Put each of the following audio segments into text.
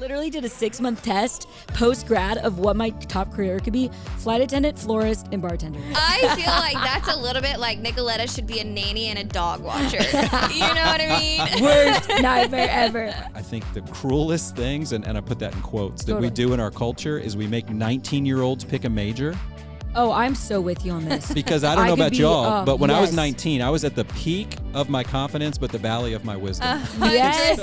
literally did a 6-month test post-grad of what my top career could be: flight attendant, florist, and bartender. I feel like that's a little bit like Nicoletta should be a nanny and a dog watcher. You know what I mean? Worst nightmare ever. I think the cruelest things, and I put that in quotes, that we Totally. do in our culture is we make 19-year-olds pick a major. Oh, I'm so with you on this. Because I don't know could about be, y'all, but when I was yes. 19, I was at the peak of my confidence, but the valley of my wisdom. Yes.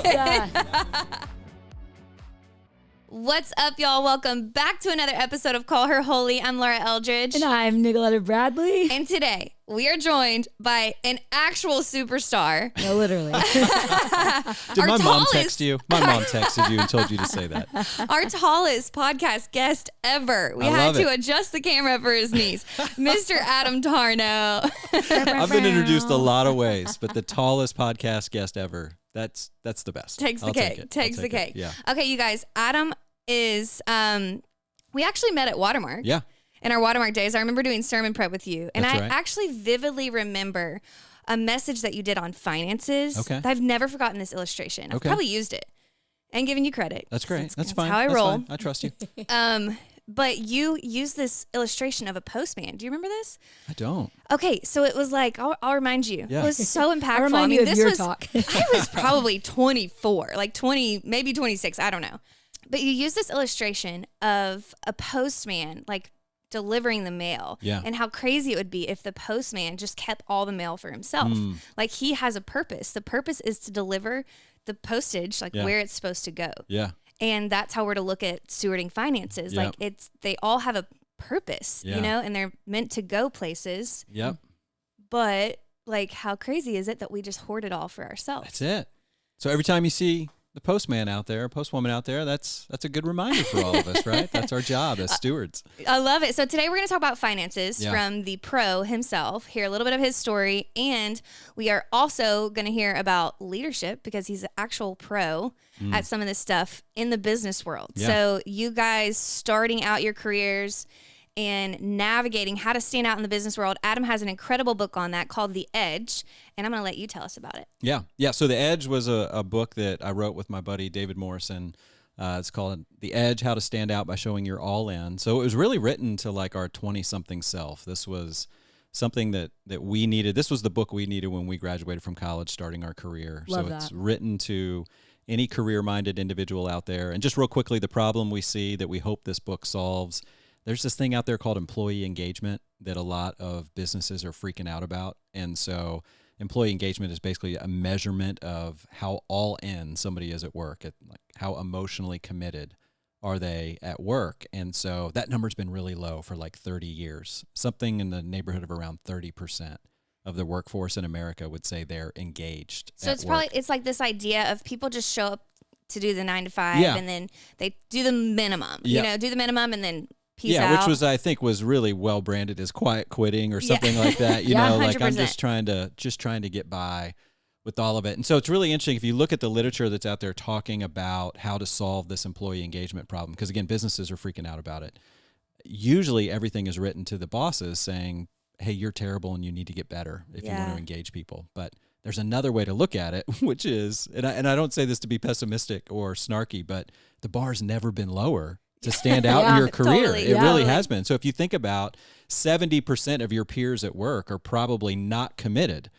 What's up, y'all? Welcome back to another episode of Call Her Holy. I'm Laura Eldridge. And I'm Nicoletta Bradley. And today, we are joined by an actual superstar. No, literally. Did Our my mom tallest- text you? My mom texted you and told you to say that. Our tallest podcast guest ever. We I had love to it. adjust the camera for his niece, Mr. Adam Tarnow. I've been introduced a lot of ways, but the tallest podcast guest ever, that's the best. Takes the I'll cake. take it. Takes I'll the take cake. it. Yeah. Okay, you guys. Adam is, we actually met at Watermark. Yeah. In our Watermark days. I remember doing sermon prep with you. And That's I right. actually vividly remember a message that you did on finances. Okay. I've never forgotten this illustration. I've Okay. probably used it and given you credit. That's great. That's fine. how I That's roll. fine. I trust you. But you used this illustration of a postman. Do you remember this? I don't. Okay, so it was like, I'll remind you. Yeah. It was so impactful. I'll remind you of this your was, talk. I was probably 24, like 20, maybe 26. I don't know. But you used this illustration of a postman, like delivering the mail. Yeah. And how crazy it would be if the postman just kept all the mail for himself. Like he has a purpose. The purpose is to deliver the postage, like Yeah. where it's supposed to go. Yeah. And that's how we're to look at stewarding finances. Yep. Like they all have a purpose, Yeah. you know, and they're meant to go places. Yep. But like, how crazy is it that we just hoard it all for ourselves? That's it. So every time you see the postman out there, postwoman out there, that's a good reminder for all of us, right? That's our job as stewards. I love it. So today we're going to talk about finances Yeah. from the pro himself, hear a little bit of his story, and we are also going to hear about leadership because he's an actual pro at some of this stuff in the business world. Yeah. So you guys starting out your careers and navigating how to stand out in the business world. Adam has an incredible book on that called The Edge, and I'm going to let you tell us about it. Yeah. Yeah. So The Edge was a book that I wrote with my buddy David Morrison. It's called The Edge, How to Stand Out by Showing You're All In. So it was really written to like our 20-something self. This was something that we needed. This was the book we needed when we graduated from college, starting our career. Love so it's that. written to any career-minded individual out there. And just real quickly, the problem we see that we hope this book solves, there's this thing out there called employee engagement that a lot of businesses are freaking out about. And so employee engagement is basically a measurement of how all in somebody is at work, like how emotionally committed are they at work. And so that number's been really low for like 30 years, something in the neighborhood of around 30% of the workforce in America would say they're engaged. So at it's work. probably, it's like this idea of people just show up to do the 9 to 5 Yeah. and then they do the minimum, Yeah. you know, do the minimum and then peace yeah, out. which was, I think, was really well branded as quiet quitting or Yeah. something like that. You Yeah, know, like I'm 100%. just trying to get by with all of it. And so it's really interesting if you look at the literature that's out there talking about how to solve this employee engagement problem, because again, businesses are freaking out about it. Usually everything is written to the bosses saying, hey, you're terrible and you need to get better if you want Yeah. to engage people. But there's another way to look at it, which is, and I don't say this to be pessimistic or snarky, but the bar's never been lower to stand out in Yeah, your career. totally, It really totally. has been. So if you think about 70% of your peers at work are probably not committed.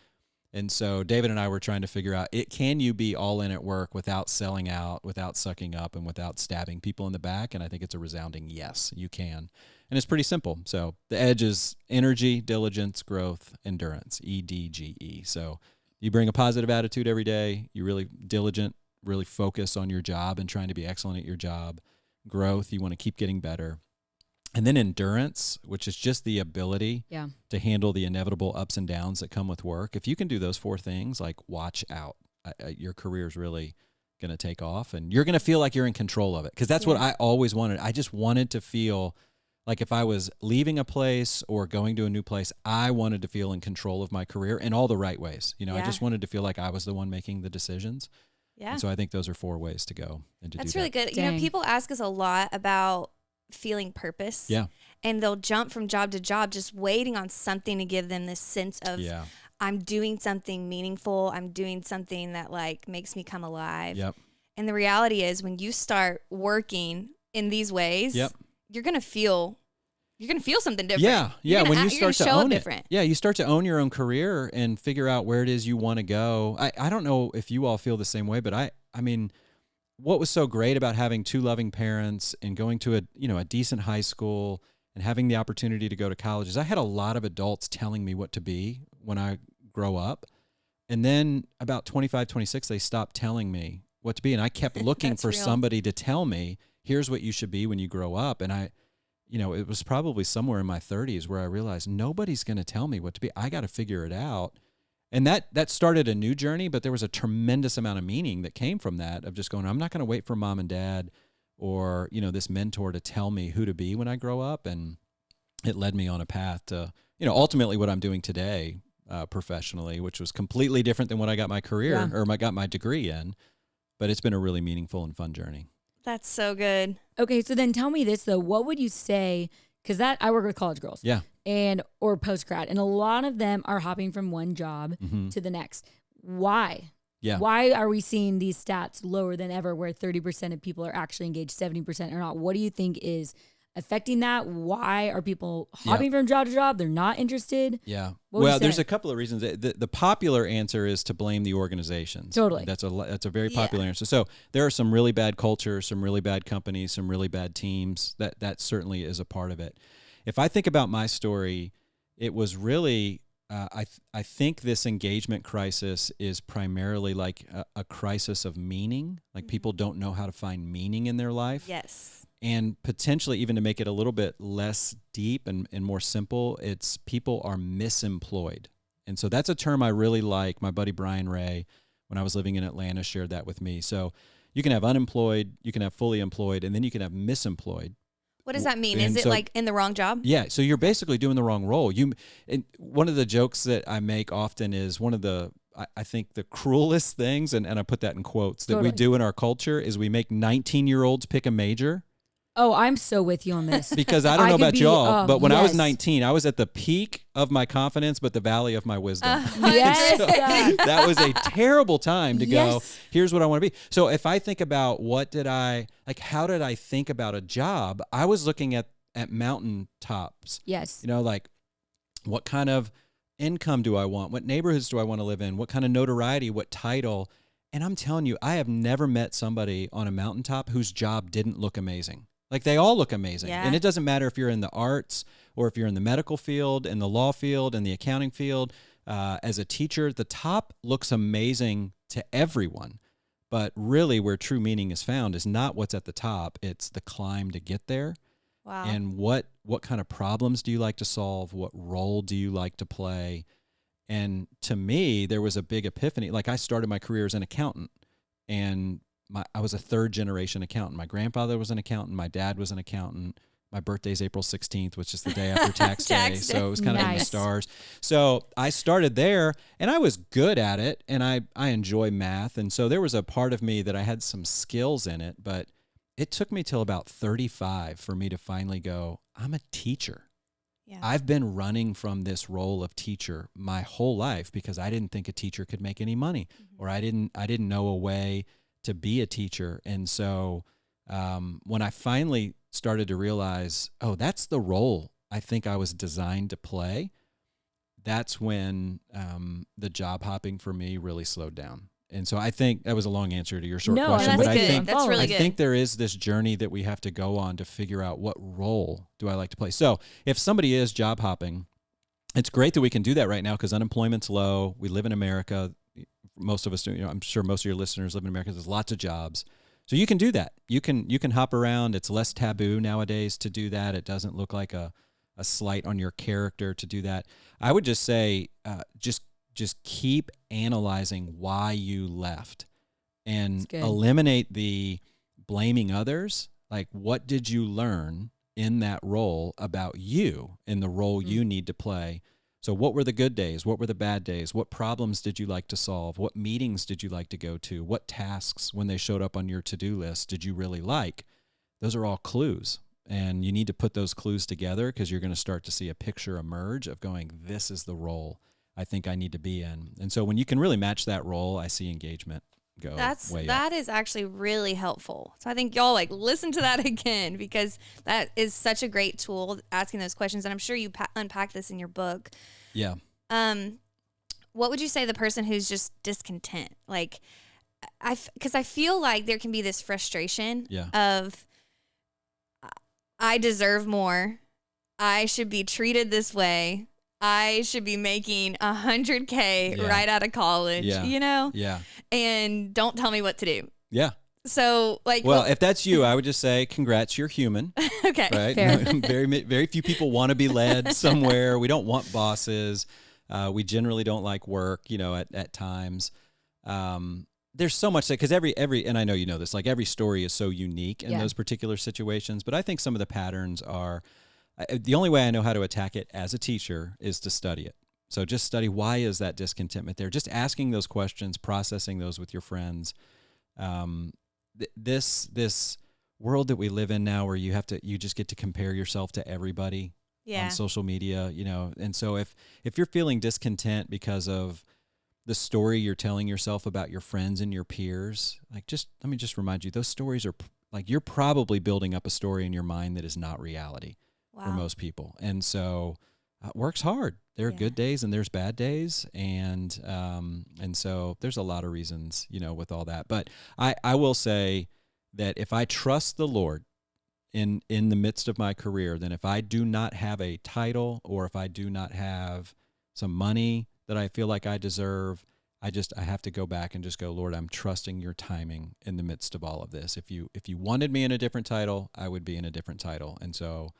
And so David and I were trying to figure out, can you be all in at work without selling out, without sucking up, and without stabbing people in the back? And I think it's a resounding yes, you can. And it's pretty simple. So the edge is energy, diligence, growth, endurance, EDGE. So you bring a positive attitude every day. You're really diligent, really focus on your job and trying to be excellent at your job. Growth, you want to keep getting better. And then endurance, which is just the ability Yeah. to handle the inevitable ups and downs that come with work. If you can do those 4 things, like watch out, your career is really going to take off and you're going to feel like you're in control of it. Because that's what I always wanted. I just wanted to feel like if I was leaving a place or going to a new place, I wanted to feel in control of my career in all the right ways. You know, I Yeah. just wanted to feel like I was the one making the decisions. Yeah. And so I think those are 4 ways to go and to That's do really that. good. You know, Dang. people ask us a lot about feeling purpose. Yeah. And they'll jump from job to job just waiting on something to give them this sense of Yeah. I'm doing something meaningful. I'm doing something that like makes me come alive. Yep. And the reality is when you start working in these ways, Yep. you're going to feel something different. Yeah. You're gonna When you act- you're start to gonna show up own it. different. Yeah. You start to own your own career and figure out where it is you want to go. I don't know if you all feel the same way, but I mean, what was so great about having two loving parents and going to a decent high school and having the opportunity to go to college is I had a lot of adults telling me what to be when I grow up. And then about 25, 26, they stopped telling me what to be. And I kept looking for real. somebody to tell me, here's what you should be when you grow up. And it was probably somewhere in my 30s where I realized nobody's going to tell me what to be. I got to figure it out. And that started a new journey, but there was a tremendous amount of meaning that came from that, of just going, I'm not going to wait for mom and dad or, this mentor to tell me who to be when I grow up. And it led me on a path to, ultimately what I'm doing today professionally, which was completely different than what I got my career or got my degree in. But it's been a really meaningful and fun journey. That's so good. Okay, so then tell me this though. What would you say? Because I work with college girls. Yeah. Or post grad, and a lot of them are hopping from one job to the next. Why? Yeah. Why are we seeing these stats lower than ever, where 30% of people are actually engaged, 70% are not? What do you think is affecting that? Why are people hopping from job to job? They're not interested. Yeah. What would you Well, there's say? a couple of reasons. The popular answer is to blame the organizations. Totally. That's a very popular answer. So there are some really bad cultures, some really bad companies, some really bad teams. That certainly is a part of it. If I think about my story, it was really I think this engagement crisis is primarily like a crisis of meaning. Like people don't know how to find meaning in their life. Yes. And potentially, even to make it a little bit less deep and more simple, it's people are misemployed. And so that's a term I really like. My buddy Brian Ray, when I was living in Atlanta, shared that with me. So you can have unemployed, you can have fully employed, and then you can have misemployed. What does that mean? And Is it so- like in the wrong job? Yeah, so you're basically doing the wrong role. And one of the jokes that I make often is one of the, I think the cruelest things, and I put that in quotes, that we Totally. do in our culture is we make 19-year-olds pick a major. Oh, I'm so with you on this. Because I don't know could about be, y'all, but when I was yes. 19, I was at the peak of my confidence, but the valley of my wisdom. Yes. So that was a terrible time to go, Yes. here's what I want to be. So if I think about how did I think about a job, I was looking at mountaintops. Yes. Like what kind of income do I want? What neighborhoods do I want to live in? What kind of notoriety? What title? And I'm telling you, I have never met somebody on a mountaintop whose job didn't look amazing. Like they all look amazing. Yeah. And it doesn't matter if you're in the arts or if you're in the medical field, in the law field, in the accounting field. As a teacher, the top looks amazing to everyone. But really where true meaning is found is not what's at the top. It's the climb to get there. Wow. And what kind of problems do you like to solve? What role do you like to play? And to me, there was a big epiphany. Like I started my career as an accountant, and I was a third generation accountant. My grandfather was an accountant. My dad was an accountant. My birthday's April 16th, which is the day after tax day. Tax day. So it was kind of in the Nice. stars. So I started there, and I was good at it, and I enjoy math. And so there was a part of me that I had some skills in it, but it took me till about 35 for me to finally go, I'm a teacher. Yeah. I've been running from this role of teacher my whole life because I didn't think a teacher could make any money, or I didn't know a way to be a teacher. And so when I finally started to realize, oh, that's the role I think I was designed to play, that's when the job hopping for me really slowed down. And so I think that was a long answer to your short No, question, that's but good. I think That's really I good. think there is this journey that we have to go on to figure out what role do I like to play. So if somebody is job hopping, it's great that we can do that right now because unemployment's low. We live in America. Most of us do. I'm sure most of your listeners live in America. There's lots of jobs. So you can do that. You can hop around. It's less taboo nowadays to do that. It doesn't look like a slight on your character to do that. I would just say just keep analyzing why you left and That's good. eliminate the blaming others. Like, what did you learn in that role about you and the role you need to play? So what were the good days? What were the bad days? What problems did you like to solve? What meetings did you like to go to? What tasks, when they showed up on your to-do list, did you really like? Those are all clues. And you need to put those clues together because you're going to start to see a picture emerge of going, this is the role I think I need to be in. And so when you can really match that role, I see engagement go way up. That is actually really helpful. So I think y'all like listen to that again, because that is such a great tool, asking those questions. And I'm sure you unpack this in your book. Yeah. What would you say the person who's just discontent? Like, because I feel like there can be this frustration of, I deserve more. I should be treated this way. I should be making $100K right out of college, you know? Yeah. And don't tell me what to do. Yeah. So, like, well, if that's you, I would just say, congrats, you're human. Okay. Right? Fair. Very few people want to be led somewhere. We don't want bosses. We generally don't like work, you know, at times. There's so much that, because every, and I know you know this, like every story is so unique in those particular situations, but I think some of the patterns are, the only way I know how to attack it as a teacher is to study it. So just study, why is that discontentment there? Just asking those questions, processing those with your friends. This world that we live in now, where you just get to compare yourself to everybody on social media, you know. And so if you're feeling discontent because of the story you're telling yourself about your friends and your peers, like, let me just remind you, those stories are like, you're probably building up a story in your mind that is not reality. For most people. And so work's hard. There are good days and there's bad days. And so there's a lot of reasons, you know, with all that. But I will say that if I trust the Lord in the midst of my career, then if I do not have a title, or if I do not have some money that I feel like I deserve, I have to go back and just go, Lord, I'm trusting your timing in the midst of all of this. If you wanted me in a different title, I would be in a different title. And so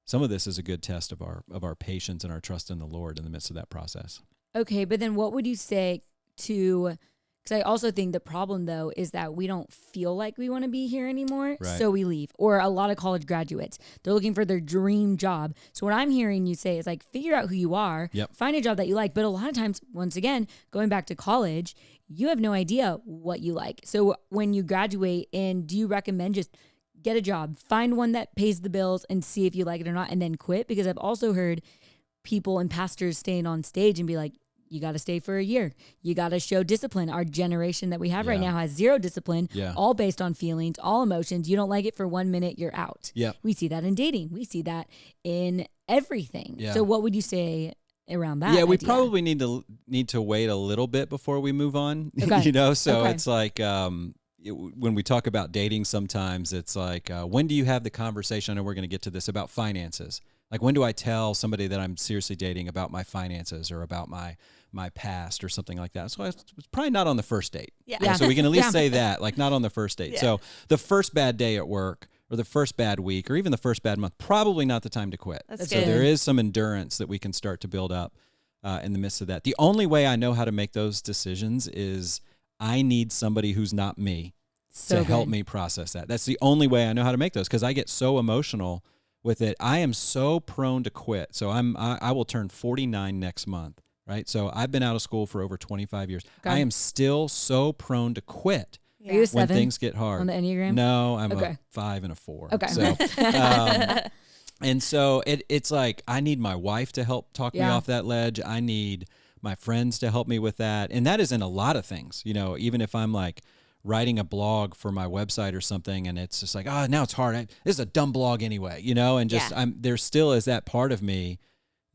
some of this is a good test of our patience and our trust in the Lord in the midst of that process. Okay, but then what would you say to, because I also think the problem, though, is that we don't feel like we want to be here anymore, so we leave. Or a lot of college graduates, they're looking for their dream job. So what I'm hearing you say is, like, figure out who you are, find a job that you like. But a lot of times, once again, going back to college, you have no idea what you like. So when you graduate, and do you recommend just get a job, find one that pays the bills, and see if you like it or not, and then quit? Because I've also heard people and pastors staying on stage and be like, you got to stay for a year. You got to show discipline. Our generation that we have right now has zero discipline, all based on feelings, all emotions. You don't like it for 1 minute, you're out. We see that in dating. We see that in everything. So what would you say around that? Yeah, we probably need to wait a little bit before we move on, you know? So it's like, when we talk about dating, sometimes it's like, when do you have the conversation? I know we're going to get to this about finances. Like, when do I tell somebody that I'm seriously dating about my finances or about my past or something like that? So it's probably not on the first date. So we can at least say that, like, not on the first date. So the first bad day at work, or the first bad week, or even the first bad month, probably not the time to quit. That's so good. There is some endurance that we can start to build up in the midst of that. The only way I know how to make those decisions is I need somebody who's not me to help me process that. That's the only way I know how to make those, because I get so emotional with it. I am so prone to quit. So I will turn 49 next month, right? So I've been out of school for over 25 years. I am still so prone to quit. Are you a 7 when things get hard on the Enneagram? No, I'm a 5 and a 4. Okay. So, and so it's like, I need my wife to help talk me off that ledge. I need my friends to help me with that. And that is in a lot of things, you know, even if I'm like writing a blog for my website or something, and it's just like, oh, now it's hard. This is a dumb blog anyway, you know, and just there still is that part of me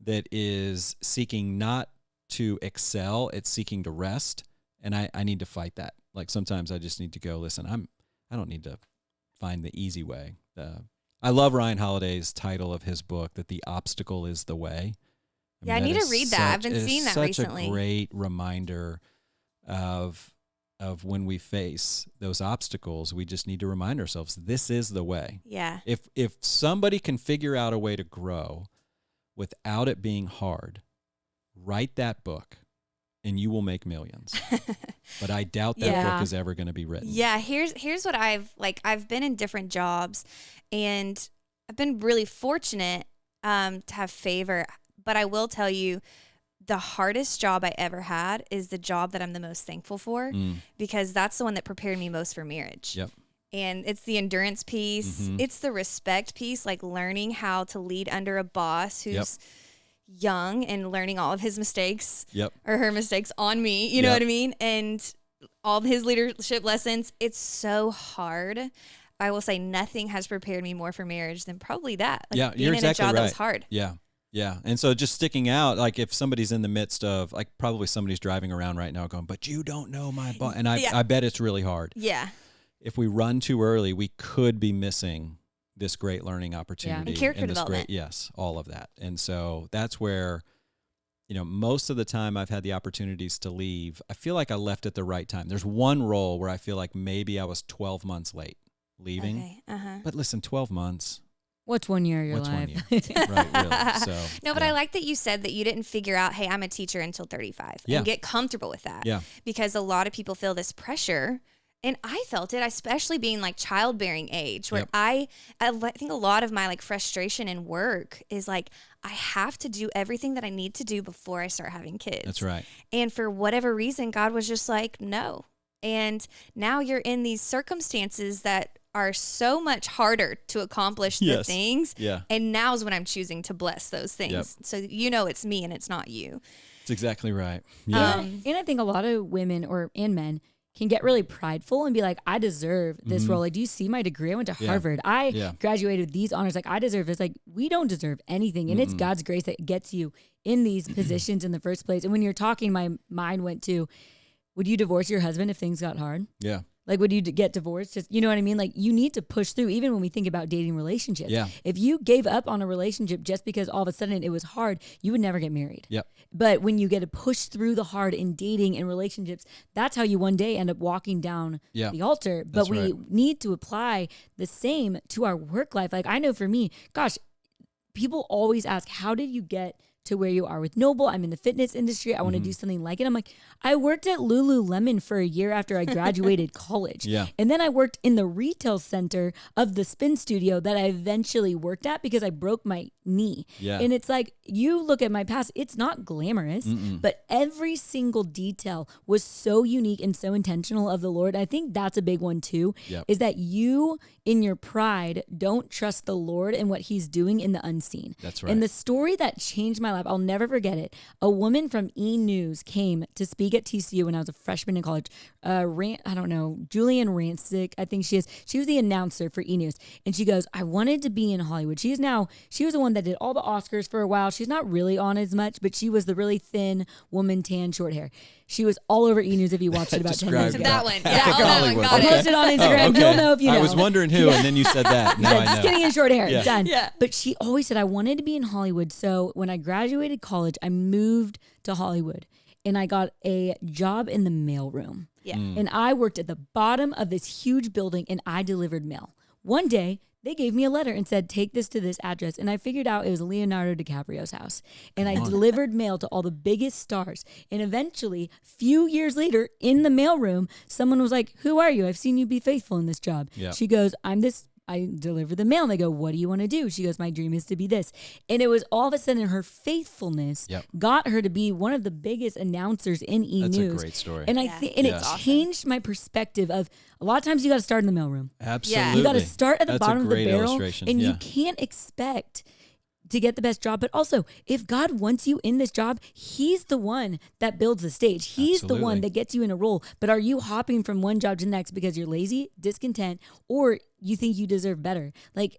that is seeking not to excel, it's seeking to rest, and I need to fight that. Like, sometimes I just need to go, listen, I don't need to find the easy way. I love Ryan Holiday's title of his book, that the obstacle is the way. I need to read that. I've been seeing that recently. Such a great reminder of when we face those obstacles. We just need to remind ourselves, this is the way. Yeah. If somebody can figure out a way to grow without it being hard, write that book and you will make millions. But I doubt that book is ever going to be written. Yeah. Here's what I've been in different jobs, and I've been really fortunate to have favor, but I will tell you, the hardest job I ever had is the job that I'm the most thankful for, because that's the one that prepared me most for marriage. Yep. And it's the endurance piece. Mm-hmm. It's the respect piece, like learning how to lead under a boss who's young and learning all of his mistakes or her mistakes on me. You know what I mean? And all of his leadership lessons. It's so hard. I will say nothing has prepared me more for marriage than probably that. Like being you're in exactly a job right. that was hard. Yeah. And so just sticking out, like if somebody's in the midst of, like probably somebody's driving around right now going, but you don't know my boss. And I bet it's really hard. Yeah. If we run too early, we could be missing this great learning opportunity. And character development. Yes, all of that. And so that's where, most of the time I've had the opportunities to leave, I feel like I left at the right time. There's one role where I feel like maybe I was 12 months late leaving. Okay. But listen, 12 months. What's 1 year of your life? 1 year? Right, really. So, no, but I like that you said that you didn't figure out, hey, I'm a teacher until 35 and get comfortable with that. Yeah. Because a lot of people feel this pressure. And I felt it, especially being like childbearing age, where I think a lot of my like frustration in work is like, I have to do everything that I need to do before I start having kids. That's right. And for whatever reason, God was just like, no. And now you're in these circumstances that are so much harder to accomplish the things. Yeah. And now's when I'm choosing to bless those things. Yep. So it's me and it's not you. That's exactly right. Yeah. And I think a lot of women and men can get really prideful and be like, I deserve this role. Like, do you see my degree? I went to Harvard. I graduated with these honors. Like, I deserve this. Like, we don't deserve anything. And it's God's grace that gets you in these positions in the first place. And when you're talking, my mind went to, would you divorce your husband if things got hard? Yeah. Like, would you get divorced? Just, you know what I mean? Like, you need to push through, even when we think about dating relationships. Yeah. If you gave up on a relationship just because all of a sudden it was hard, you would never get married. Yep. But when you get to push through the hard in dating and relationships, that's how you one day end up walking down the altar. But we need to apply the same to our work life. Like, I know for me, gosh, people always ask, how did you get to where you are with Noble? I'm in the fitness industry. I want to do something like it. I'm like, I worked at Lululemon for a year after I graduated college. Yeah. And then I worked in the retail center of the spin studio that I eventually worked at because I broke my knee. Yeah. And it's like, you look at my past, it's not glamorous, but every single detail was so unique and so intentional of the Lord. I think that's a big one too, is that you in your pride don't trust the Lord and what he's doing in the unseen. That's right. And the story that changed my life, I'll never forget it. A woman from E! News came to speak at TCU when I was a freshman in college. I don't know, Julian Rancic, I think she is. She was the announcer for E! News. And she goes, I wanted to be in Hollywood. She was the one that did all the Oscars for a while. She's not really on as much, but she was the really thin woman, tan, short hair. She was all over E! News if you watched it about 10 years ago. That one. Yeah, that one. Got I'll post it on Instagram. You'll know if you know. I was wondering who, and then you said that. Now I know. Skinny and short hair. Done. Yeah. But she always said, I wanted to be in Hollywood. So when I graduated college, I moved to Hollywood and I got a job in the mailroom. Yeah. And I worked at the bottom of this huge building and I delivered mail. One day, they gave me a letter and said, take this to this address. And I figured out it was Leonardo DiCaprio's house. And I delivered mail to all the biggest stars. And eventually, few years later, in the mailroom, someone was like, who are you? I've seen you be faithful in this job. Yeah. She goes, I deliver the mail. And they go, what do you want to do? She goes, my dream is to be this. And it was all of a sudden her faithfulness got her to be one of the biggest announcers in E! News. That's a great story. And it changed my perspective of a lot of times you got to start in the mailroom. Absolutely. You got to start at the bottom of the barrel. And you Yeah. can't expect to get the best job. But also, if God wants you in this job, he's the one that builds the stage. He's the one that gets you in a role. But are you hopping from one job to the next because you're lazy, discontent, or you think you deserve better? Like,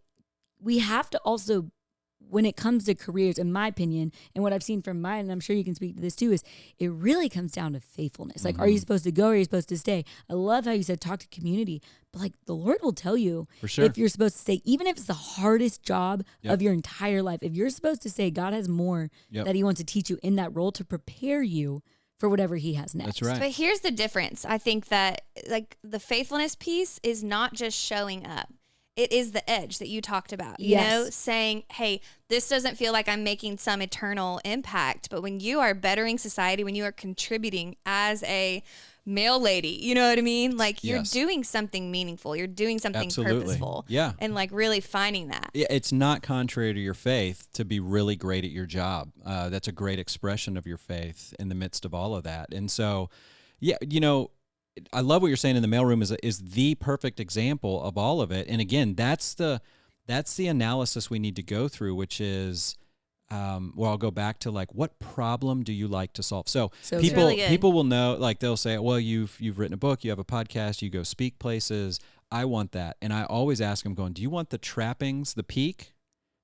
we have to also, when it comes to careers, in my opinion, and what I've seen from mine, and I'm sure you can speak to this too, is it really comes down to faithfulness. Like, are you supposed to go or are you supposed to stay? I love how you said talk to community, but like the Lord will tell you if you're supposed to stay, even if it's the hardest job of your entire life. If you're supposed to stay, God has more that he wants to teach you in that role to prepare you for whatever he has next. That's right. But here's the difference. I think that like the faithfulness piece is not just showing up. It is the edge that you talked about, you know, saying, hey, this doesn't feel like I'm making some eternal impact. But when you are bettering society, when you are contributing as a mail lady, you know what I mean? Like you're doing something meaningful. You're doing something purposeful. Yeah. And like really finding that. Yeah, it's not contrary to your faith to be really great at your job. That's a great expression of your faith in the midst of all of that. And so, yeah, you know, I love what you're saying in the mailroom is the perfect example of all of it. And again, that's the analysis we need to go through, which is I'll go back to like, what problem do you like to solve? So really people will know, like they'll say, well, you've written a book, you have a podcast, you go speak places. I want that. And I always ask them going, do you want the trappings, the peak?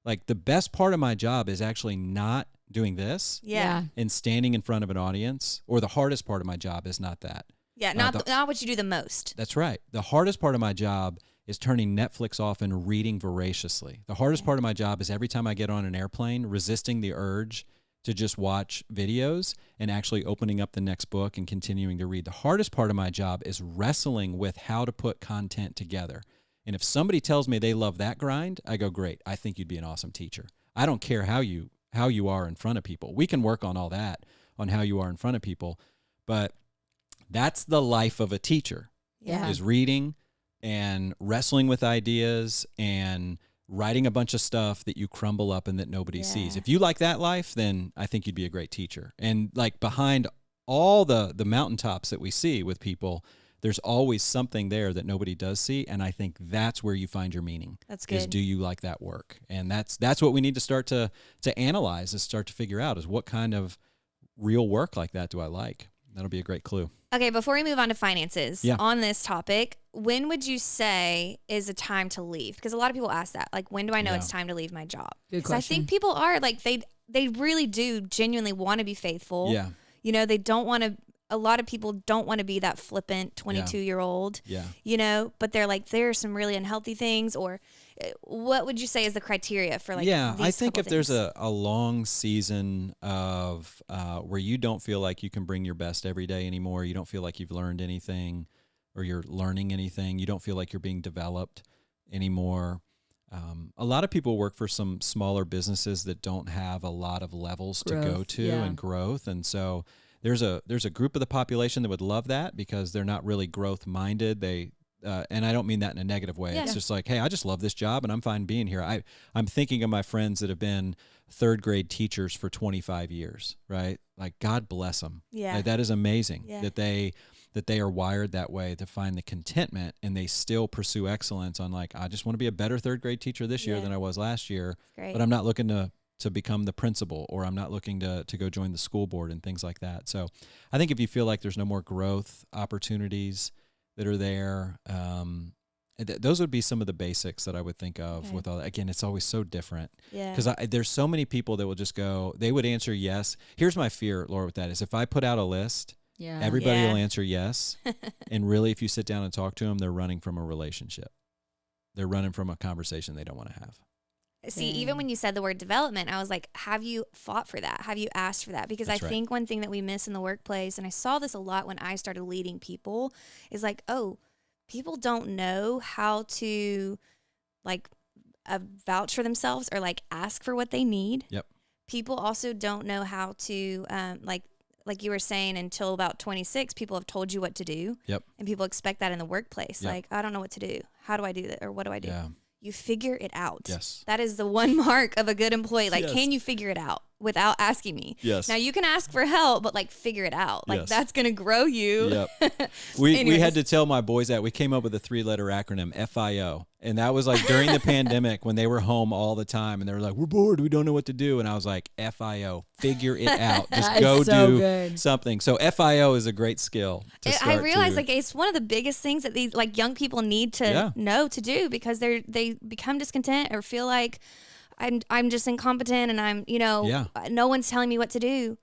Like the best part of my job is actually not doing this and standing in front of an audience, or the hardest part of my job is not that. Yeah, not what you do the most. That's right. The hardest part of my job is turning Netflix off and reading voraciously. The hardest part of my job is every time I get on an airplane, resisting the urge to just watch videos and actually opening up the next book and continuing to read. The hardest part of my job is wrestling with how to put content together. And if somebody tells me they love that grind, I go, great, I think you'd be an awesome teacher. I don't care how you are in front of people. We can work on all that, on how you are in front of people, but that's the life of a teacher, is reading and wrestling with ideas and writing a bunch of stuff that you crumble up and that nobody sees. If you like that life, then I think you'd be a great teacher. And like behind all the mountaintops that we see with people, there's always something there that nobody does see, and I think that's where you find your meaning. That's good. Is, do you like that work? And that's what we need to start to analyze, is start to figure out, is what kind of real work like that do I like? That'll be a great clue. Okay, before we move on to finances, on this topic, when would you say is a time to leave? Because a lot of people ask that. Like, when do I know it's time to leave my job? Because I think people are, like, they really do genuinely want to be faithful. Yeah. You know, they don't want to, a lot of people don't want to be that flippant 22-year-old. Yeah. You know, but they're like, there are some really unhealthy things. Or what would you say is the criteria for, like, these I think if things? there's a long season of where you don't feel like you can bring your best every day anymore, you don't feel like you've learned anything or you're learning anything, you don't feel like you're being developed anymore. A lot of people work for some smaller businesses that don't have a lot of levels to go to and growth. And so there's a group of the population that would love that because they're not really growth minded. And I don't mean that in a negative way. It's just like, hey, I just love this job and I'm fine being here. I'm thinking of my friends that have been third grade teachers for 25 years, right? Like, God bless them. Yeah. Like, that is amazing that they are wired that way, to find the contentment, and they still pursue excellence on, like, I just want to be a better third grade teacher this year than I was last year, but I'm not looking to become the principal, or I'm not looking to go join the school board and things like that. So I think if you feel like there's no more growth opportunities that are there, those would be some of the basics that I would think of with all that. Again, it's always so different. Because there's so many people that will just go, they would answer yes. Here's my fear, Laura, with that is if I put out a list, everybody will answer yes. And really, if you sit down and talk to them, they're running from a relationship. They're running from a conversation they don't want to have. See, even when you said the word development, I was like, have you fought for that? Have you asked for that? Because I think one thing that we miss in the workplace, and I saw this a lot when I started leading people, is like, people don't know how to, like, vouch for themselves or, like, ask for what they need. Yep. People also don't know how to, like you were saying, until about 26, people have told you what to do. Yep. And people expect that in the workplace. Yep. Like, I don't know what to do. How do I do that? Or what do I do? Yeah. You figure it out. Yes. That is the one mark of a good employee. Like, can you figure it out without asking me? Yes. Now, you can ask for help, but, like, figure it out. Like, that's going to grow you. Yep. We had to tell my boys that. We came up with a 3-letter acronym, FIO. And that was, like, during the pandemic when they were home all the time. And they were like, we're bored. We don't know what to do. And I was like, FIO. Figure it out. Just go do something. So FIO is a great skill to start. I realize, like, it's one of the biggest things that these, like, young people need to know to do, because they become discontent or feel like I'm just incompetent and I'm, no one's telling me what to do.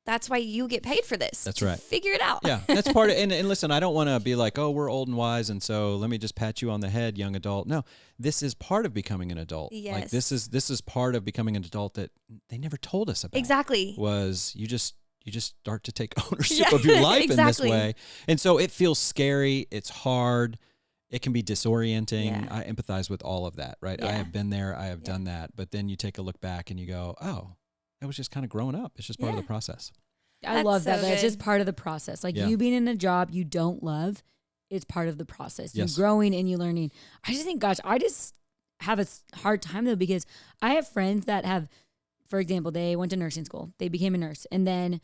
That's why you get paid for this. That's right. Figure it out. Yeah, that's part of it. And listen, I don't want to be like, oh, we're old and wise, and so let me just pat you on the head, young adult. No, this is part of becoming an adult. Yes. Like, this is part of becoming an adult that they never told us about. Exactly. Was you just start to take ownership of your life in this way. And so it feels scary. It's hard. It can be disorienting. Yeah. I empathize with all of that, right? Yeah. I have been there. I have done that. But then you take a look back and you go, oh, that was just kind of growing up. It's just part of the process. I love that. That's just part of the process. Like, you being in a job you don't love is part of the process. You're growing and you're learning. I just think, I just have a hard time, though, because I have friends that have, for example, they went to nursing school. They became a nurse. And then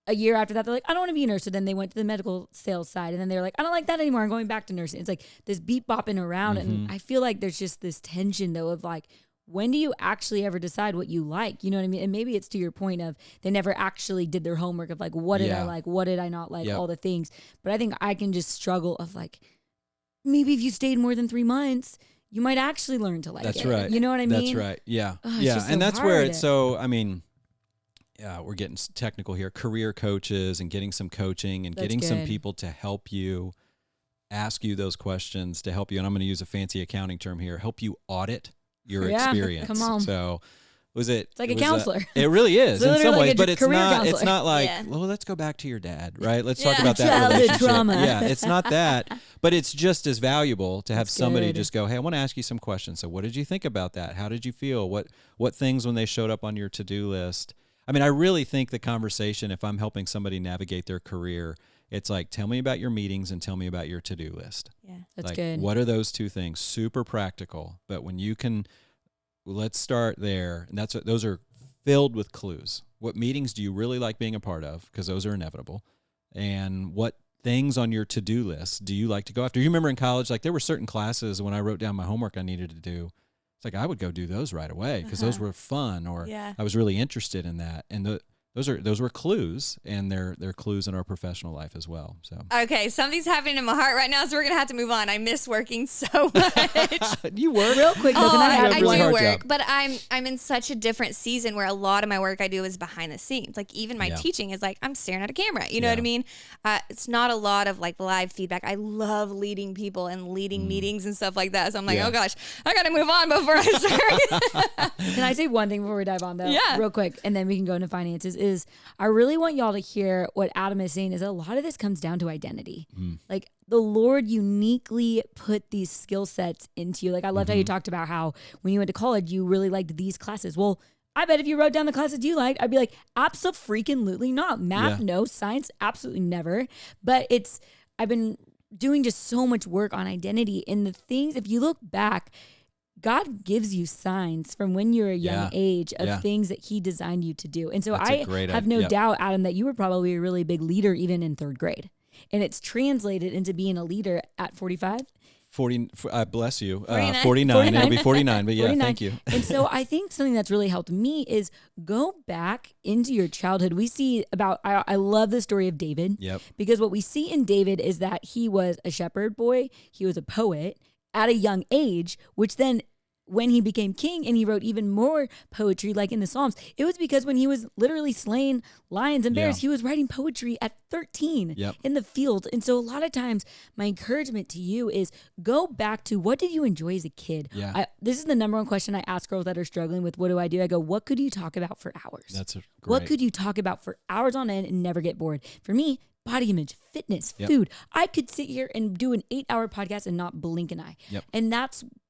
a year after that, they're like, I don't want to be a nurse. So then they went to the medical sales side. And then they're like, I don't like that anymore. I'm going back to nursing. It's like this beat bopping around. And I feel like there's just this tension, though, of like, when do you actually ever decide what you like? You know what I mean? And maybe it's to your point of they never actually did their homework of like, what did I like? What did I not like? All the things. But I think I can just struggle of like, maybe if you stayed more than 3 months, you might actually learn to like it. That's right. You know what I mean? That's right. Yeah. Oh, yeah. so And that's hard. where it's so, I mean, we're getting technical here. Career coaches and getting some coaching and getting some people to help you ask you those questions to help you. And I'm going to use a fancy accounting term here, help you audit your experience. Come on. So it's like a counselor. It really is in some ways, but it's not like, yeah. well, let's go back to your dad, right? Let's talk about that relationship. Trauma. Yeah, it's not that, but it's just as valuable to have somebody just go, hey, I want to ask you some questions. So what did you think about that? How did you feel? What things when they showed up on your to-do list? I mean, I really think the conversation, if I'm helping somebody navigate their career, it's like, tell me about your meetings and tell me about your to-do list. Yeah, that's like, good. What are those two things? Super practical. But when you can, let's start there. And those are filled with clues. What meetings do you really like being a part of? Because those are inevitable. And what things on your to-do list do you like to go after? You remember in college, like there were certain classes when I wrote down my homework I needed to do. It's like I would go do those right away because those were fun, or I was really interested in that. And those were clues, and they're clues in our professional life as well. So okay, something's happening in my heart right now, so we're gonna have to move on. I miss working so much. You work real quick. Though, I really do work, job. but I'm in such a different season where a lot of my work I do is behind the scenes. Like even my teaching is like I'm staring at a camera. You know what I mean? It's not a lot of like live feedback. I love leading people and leading meetings and stuff like that. So I'm like, oh gosh, I gotta move on before I start. Can I say one thing before we dive on though? Yeah, real quick, and then we can go into finances. Is I really want y'all to hear what Adam is saying is a lot of this comes down to identity. Like the Lord uniquely put these skill sets into you. Like I loved how you talked about how when you went to college, you really liked these classes. Well, I bet if you wrote down the classes you liked, I'd be like, abso-freaking-lutely not. Math, no. Science, absolutely never. But I've been doing just so much work on identity. And the things, if you look back, God gives you signs from when you're a young age of things that he designed you to do. And so I have no doubt, Adam, that you were probably a really big leader even in 3rd grade. And it's translated into being a leader at 45. 40, bless you. 49. 49. It'll be 49, but 49. Thank you. And so I think something that's really helped me is go back into your childhood. We see I love the story of David. Yep. Because what we see in David is that he was a shepherd boy. He was a poet at a young age, which then when he became king and he wrote even more poetry, like in the Psalms, it was because when he was literally slaying lions and bears, he was writing poetry at 13 in the field. And so a lot of times my encouragement to you is go back to what did you enjoy as a kid? Yeah. This is the number one question I ask girls that are struggling with what do? I go, what could you talk about for hours? That's great. What could you talk about for hours on end and never get bored? For me, body image, fitness, food. I could sit here and do an 8-hour podcast and not blink an eye. And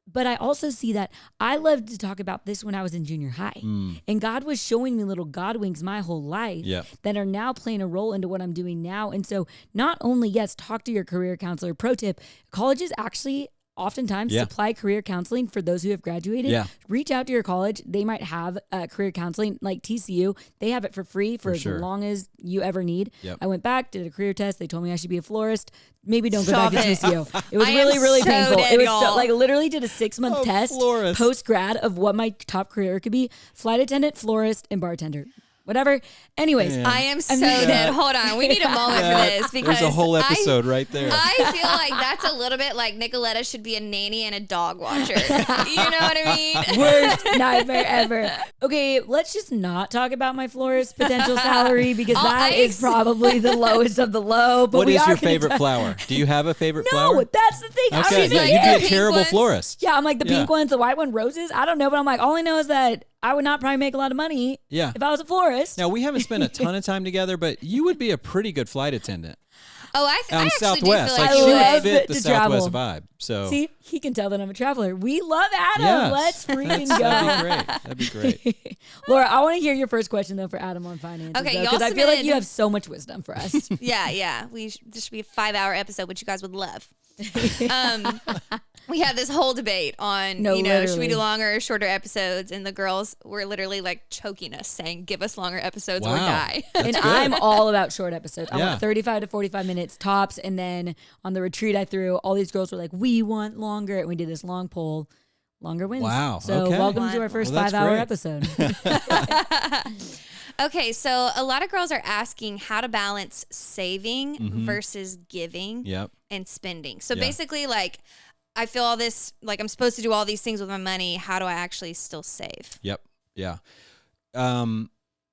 but I also see that I loved to talk about this when I was in junior high. And God was showing me little God winks my whole life that are now playing a role into what I'm doing now. And so not only, talk to your career counselor. Pro tip, colleges actually oftentimes supply career counseling for those who have graduated. Reach out to your college. They might have career counseling like TCU. They have it for free for as long as you ever need. I went back, did a career test. They told me I should be a florist. Maybe don't go back to TCU. It was really, really painful. It was so, like literally did a 6-month test post grad of what my top career could be. Flight attendant, florist, and bartender. Whatever. Anyways, I am so dead. Hold on. We need a moment for this because there's a whole episode right there. I feel like that's a little bit like Nicoletta should be a nanny and a dog watcher. You know what I mean? Worst nightmare ever. Okay, let's just not talk about my florist potential salary because that is probably the lowest of the low. But what is your favorite flower? Do you have a favorite flower? No, that's the thing. Okay, Like, you'd be a terrible florist. Yeah, I'm like the pink ones, the white one, roses. I don't know, but I'm like, all I know is that I would not probably make a lot of money if I was a florist. Now, we haven't spent a ton of time together, but you would be a pretty good flight attendant. Oh, I actually Southwest. do feel like she love would fit the travel. Southwest vibe. So see, he can tell that I'm a traveler. We love Adam. Yes. Let's freaking go. That'd be great. Laura, I want to hear your first question though for Adam on finances. Okay, because I feel like you have so much wisdom for us. Yeah. This should be a 5-hour episode, which you guys would love. We had this whole debate on, should we do longer or shorter episodes? And the girls were literally like choking us, saying, "Give us longer episodes or die." And good. I'm all about short episodes. I want 35 to 45 minutes tops. And then on the retreat I threw, all these girls were like, "We want longer," and we did this long poll. longer wins. Wow. So okay. welcome to our first 5-hour episode. Okay, so a lot of girls are asking how to balance saving versus giving and spending. So basically, like, I feel all this, like I'm supposed to do all these things with my money. How do I actually still save? Yep. Yeah.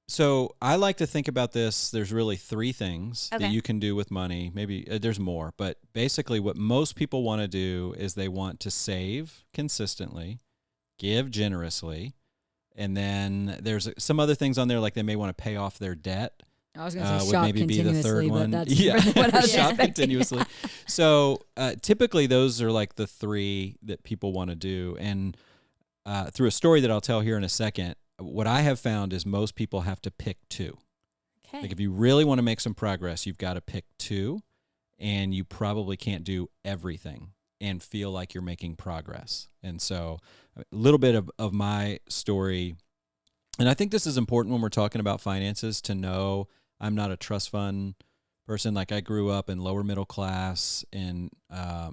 So I like to think about this. There's really 3 things that you can do with money. Maybe there's more, but basically what most people want to do is they want to save consistently, give generously, and then there's some other things on there, like they may want to pay off their debt. I was going to say shop maybe be the third one. That's what I was shop continuously. So typically those are like the 3 that people want to do. And through a story that I'll tell here in a second, what I have found is most people have to pick 2. Okay. Like if you really want to make some progress, you've got to pick 2, and you probably can't do everything and feel like you're making progress. And so a little bit of my story, and I think this is important when we're talking about finances, to know I'm not a trust fund person. Like I grew up in lower middle class in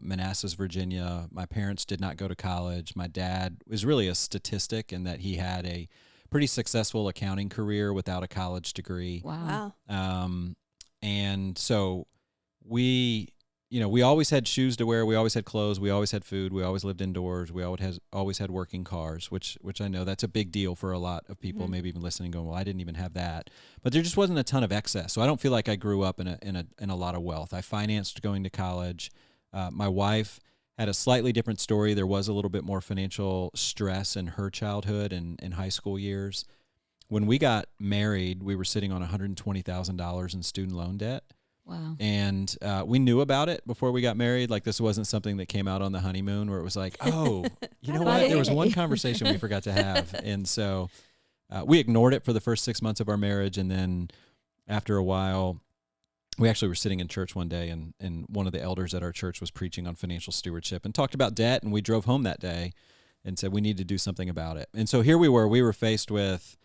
Manassas, Virginia. My parents did not go to college. My dad was really a statistic in that he had a pretty successful accounting career without a college degree. Wow. And so we always had shoes to wear. We always had clothes. We always had food. We always lived indoors. We always had working cars, which I know that's a big deal for a lot of people, maybe even listening, going, well, I didn't even have that. But there just wasn't a ton of excess. So I don't feel like I grew up in a lot of wealth. I financed going to college. My wife had a slightly different story. There was a little bit more financial stress in her childhood and in high school years. When we got married, we were sitting on $120,000 in student loan debt. Wow. And we knew about it before we got married. Like this wasn't something that came out on the honeymoon where it was like, oh, you know what? There was one conversation we forgot to have. And so we ignored it for the first 6 months of our marriage. And then after a while, we actually were sitting in church one day, and one of the elders at our church was preaching on financial stewardship and talked about debt. And we drove home that day and said, we need to do something about it. And so here we were faced with,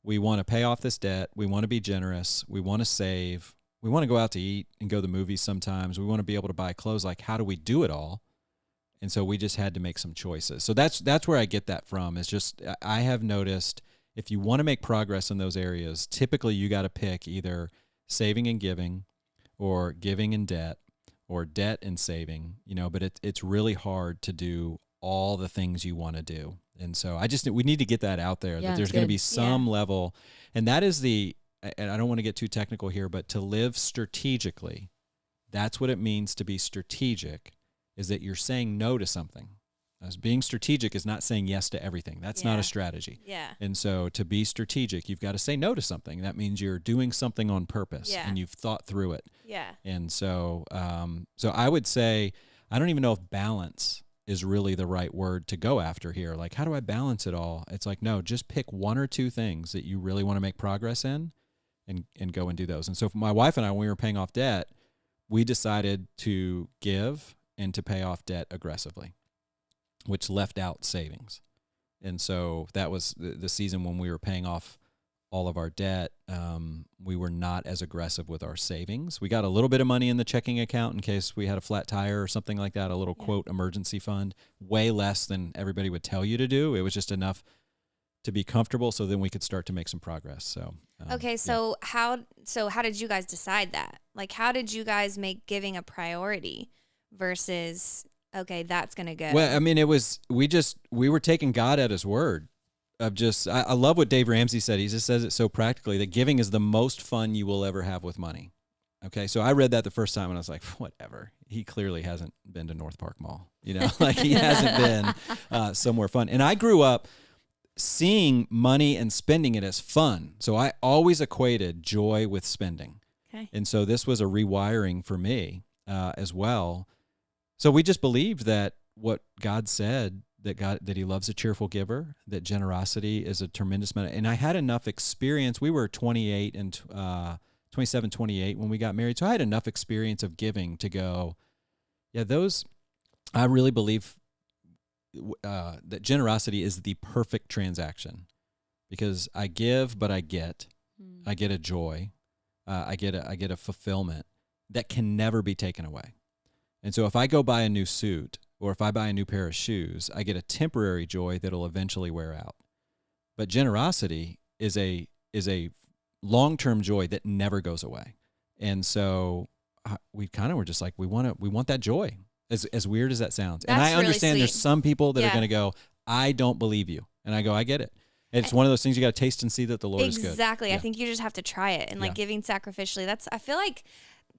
we want to pay off this debt. We want to be generous. We want to save. We want to go out to eat and go to the movies sometimes. We want to be able to buy clothes. Like, how do we do it all? And so we just had to make some choices. So that's where I get that from, is just, I have noticed if you want to make progress in those areas, typically you got to pick either saving and giving, or giving and debt, or debt and saving, but it's really hard to do all the things you want to do. And so we need to get that out there, that there's going to be some level, and that is and I don't want to get too technical here, but to live strategically, that's what it means to be strategic, is that you're saying no to something. As being strategic is not saying yes to everything. That's not a strategy. Yeah. And so to be strategic, you've got to say no to something. That means you're doing something on purpose and you've thought through it. Yeah. And so, so I would say, I don't even know if balance is really the right word to go after here. Like, how do I balance it all? It's like, no, just pick 1 or 2 things that you really want to make progress in, and go and do those. And so for my wife and I, when we were paying off debt, we decided to give and to pay off debt aggressively, which left out savings. And so that was the season when we were paying off all of our debt. We were not as aggressive with our savings. We got a little bit of money in the checking account in case we had a flat tire or something like that, a little quote emergency fund, way less than everybody would tell you to do. It was just enough to be comfortable, so then we could start to make some progress. So okay, so how did you guys decide that? Like, how did you guys make giving a priority versus, okay, that's gonna go? Well, I mean, we were taking God at his word of just, I love what Dave Ramsey said. He just says it so practically, that giving is the most fun you will ever have with money. Okay, so I read that the first time and I was like, whatever. He clearly hasn't been to North Park Mall, like he hasn't been somewhere fun. And I grew up seeing money and spending it as fun. So I always equated joy with spending. Okay. And so this was a rewiring for me as well. So we just believed that what God said, that he loves a cheerful giver, that generosity is a tremendous amount. And I had enough experience. We were 27, 28 when we got married. So I had enough experience of giving to go, I really believe that generosity is the perfect transaction, because I give, but I get a joy, I get a fulfillment that can never be taken away. And so if I go buy a new suit, or if I buy a new pair of shoes, I get a temporary joy that'll eventually wear out. But generosity is a long-term joy that never goes away. And so we kind of were just like, we want that joy, as weird as that sounds. And I understand really there's some people that are going to go, I don't believe you. And I go, I get it. It's one of those things you got to taste and see that the Lord is good. Exactly. I think you just have to try it. And like giving sacrificially, I feel like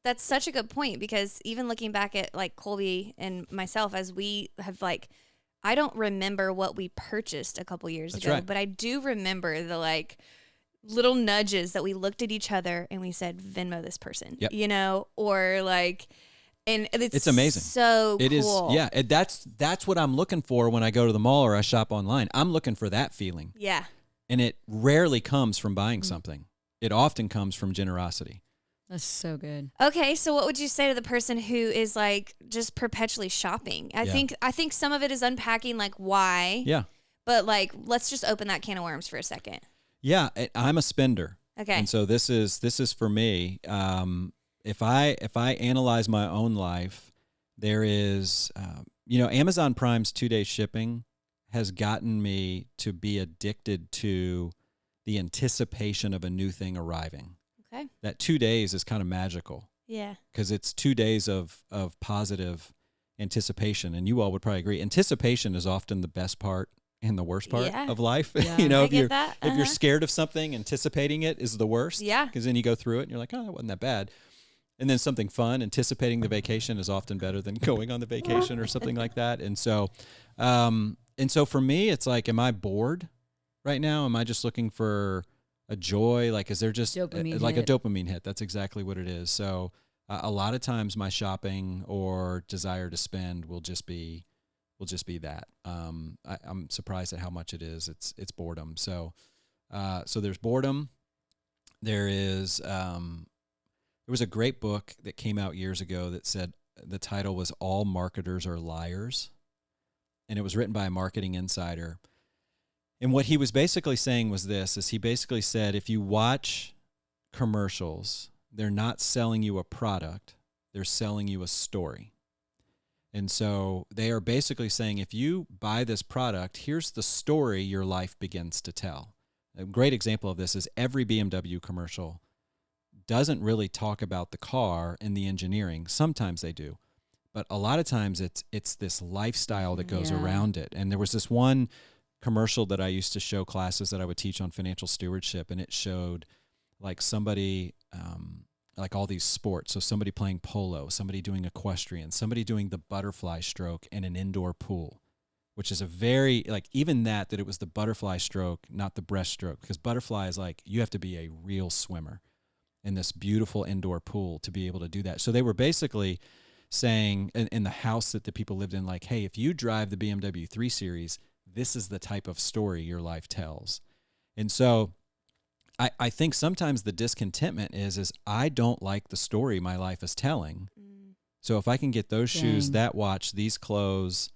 that's such a good point, because even looking back at like Colby and myself, as we have like, I don't remember what we purchased a couple years ago, but I do remember the like little nudges that we looked at each other and we said, Venmo this person, you know, or like, and it's amazing. So it cool. Is. Yeah. That's what I'm looking for when I go to the mall or I shop online. I'm looking for that feeling. Yeah. And it rarely comes from buying something. It often comes from generosity. That's so good. Okay, so what would you say to the person who is like just perpetually shopping? I think some of it is unpacking like why. Yeah. But like, let's just open that can of worms for a second. Yeah, I'm a spender. Okay. And so this is for me. If I analyze my own life, there is, Amazon Prime's 2-day shipping has gotten me to be addicted to the anticipation of a new thing arriving. Okay. That 2 days is kind of magical. Yeah. Because it's 2 days of positive anticipation. And you all would probably agree. Anticipation is often the best part and the worst part of life. Yeah. If you're scared of something, anticipating it is the worst. Yeah. Because then you go through it and you're like, oh, that wasn't that bad. And then something fun, anticipating the vacation is often better than going on the vacation or something like that. And so for me, it's like, am I bored right now? Am I just looking for a joy? Like, is there just a dopamine hit? That's exactly what it is. So a lot of times my shopping or desire to spend will just be that. I'm surprised at how much it is. It's boredom. So there's boredom. There is, there was a great book that came out years ago that said, the title was All Marketers Are Liars. And it was written by a marketing insider. And what he was basically saying was this, is he basically said, if you watch commercials, they're not selling you a product, they're selling you a story. And so they are basically saying, if you buy this product, here's the story your life begins to tell. A great example of this is every BMW commercial doesn't really talk about the car and the engineering. Sometimes they do. But a lot of times it's this lifestyle that goes around it. And there was this one commercial that I used to show classes that I would teach on financial stewardship, and it showed like somebody, like all these sports. So somebody playing polo, somebody doing equestrian, somebody doing the butterfly stroke in an indoor pool, which is a very, like even that it was the butterfly stroke, not the breaststroke, because butterfly is like, you have to be a real swimmer in this beautiful indoor pool to be able to do that. So they were basically saying in the house that the people lived in, like, hey, if you drive the BMW 3 Series, this is the type of story your life tells. And so I think sometimes the discontentment is I don't like the story my life is telling. So if I can get those shoes, that watch, these clothes,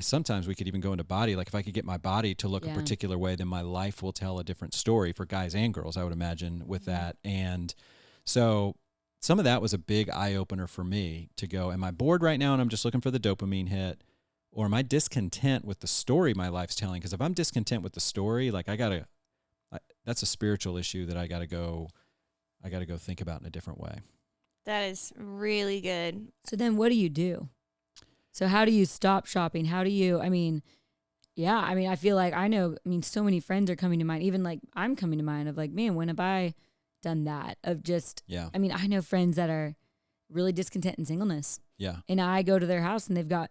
sometimes we could even go into body. Like if I could get my body to look a particular way, then my life will tell a different story for guys and girls, I would imagine, with that. And so some of that was a big eye-opener for me to go, am I bored right now and I'm just looking for the dopamine hit? Or am I discontent with the story my life's telling? Because if I'm discontent with the story, like that's a spiritual issue that I got to go think about in a different way. That is really good. So then what do you do? So how do you stop shopping? How do you, I feel like so many friends are coming to mind, even like I'm coming to mind of like, man, when have I done that? Of just, I know friends that are really discontent in singleness. Yeah. And I go to their house and they've got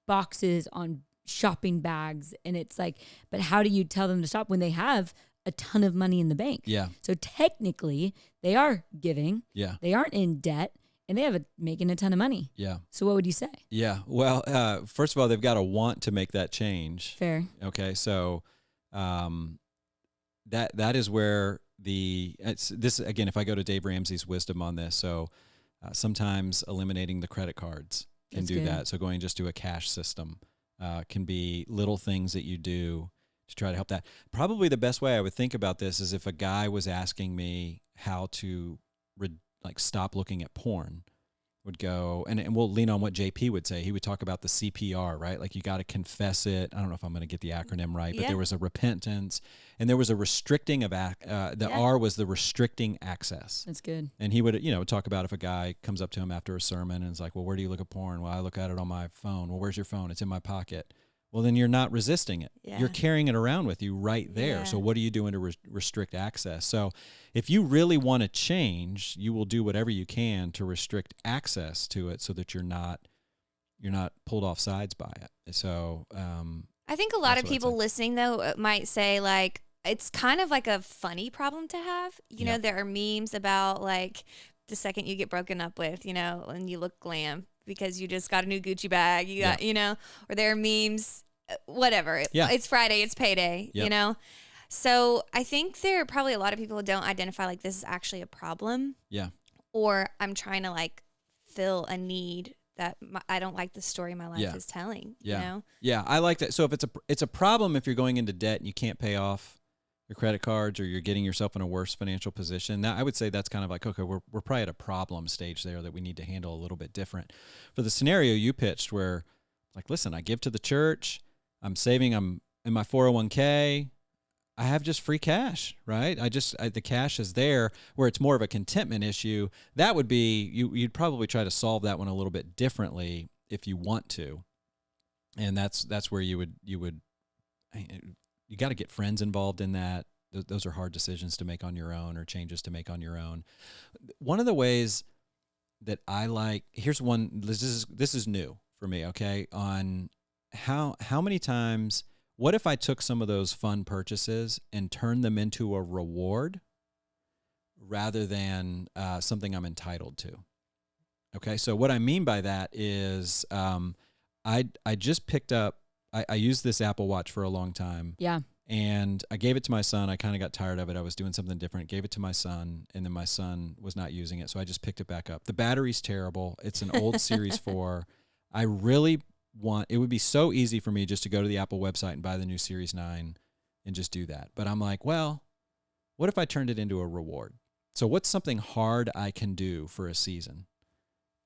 boxes on shopping bags. And it's like, but how do you tell them to stop when they have a ton of money in the bank? Yeah. So technically they are giving. Yeah. They aren't in debt. And they have making a ton of money. Yeah. So what would you say? Yeah. Well, first of all, they've got to want to make that change. Fair. Okay. So that is where this again, if I go to Dave Ramsey's wisdom on this, so sometimes eliminating the credit cards can do that. So going just to a cash system can be little things that you do to try to help that. Probably the best way I would think about this is if a guy was asking me how to stop looking at porn, would go, and we'll lean on what JP would say. He would talk about the CPR, right? Like you got to confess it. I don't know if I'm going to get the acronym right, but there was a repentance and there was a restricting of, the R was the restricting access. That's good. And he would, talk about if a guy comes up to him after a sermon and is like, well, where do you look at porn? Well, I look at it on my phone. Well, where's your phone? It's in my pocket. Well, then you're not resisting it. Yeah. You're carrying it around with you right there. Yeah. So what are you doing to restrict access? So if you really want to change, you will do whatever you can to restrict access to it so that you're not pulled off sides by it. So I think a lot of people listening, though, might say, like, it's kind of like a funny problem to have. You know, there are memes about, like, the second you get broken up with, and you look glam because you just got a new Gucci bag, you got, or there are memes, whatever. It's Friday, it's payday, So I think there are probably a lot of people who don't identify like this is actually a problem. Yeah. Or I'm trying to like fill a need that I don't like the story my life is telling. Yeah. You know? Yeah. I like that. So if it's a problem if you're going into debt and you can't pay off your credit cards or you're getting yourself in a worse financial position. Now, I would say that's kind of like, okay, we're probably at a problem stage there that we need to handle a little bit different. For the scenario you pitched where, like, listen, I give to the church, I'm saving, I'm in my 401k, I have just free cash, right? The cash is there where it's more of a contentment issue. That would be, you'd probably try to solve that one a little bit differently if you want to. And that's where you got to get friends involved in that. Those are hard decisions to make on your own or changes to make on your own. One of the ways that I like, here's one, this is new for me, okay? On how many times, what if I took some of those fun purchases and turned them into a reward rather than something I'm entitled to? Okay, so what I mean by that is I just picked up, I used this Apple Watch for a long time. Yeah. And I gave it to my son. I kind of got tired of it. I was doing something different. Gave it to my son, and then my son was not using it, so I just picked it back up. The battery's terrible. It's an old Series 4. I really it would be so easy for me just to go to the Apple website and buy the new Series 9 and just do that. But I'm like, well, what if I turned it into a reward? So what's something hard I can do for a season?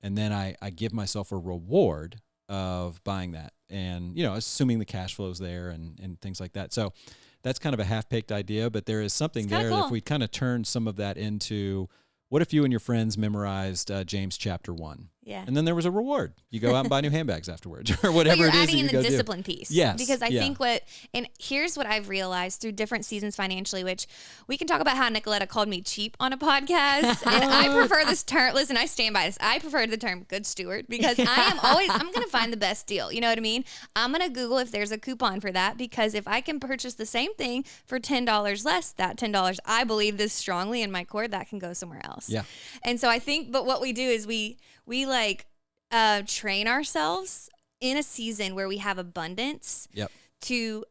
And then I give myself a reward of buying that. And, assuming the cash flow's there and things like that. So that's kind of a half-baked idea, but there is something there cool. That if we kind of turn some of that into, what if you and your friends memorized James chapter 1? Yeah. And then there was a reward. You go out and buy new handbags afterwards or whatever it is. You're adding in the discipline piece. Yes. Because I think and here's what I've realized through different seasons financially, which we can talk about how Nicoletta called me cheap on a podcast. And I prefer this term. Listen, I stand by this. I prefer the term good steward because I'm going to find the best deal. You know what I mean? I'm going to Google if there's a coupon for that because if I can purchase the same thing for $10 less, that $10, I believe this strongly in my core, that can go somewhere else. Yeah. And so I think, but what we do is we like train ourselves in a season where we have abundance to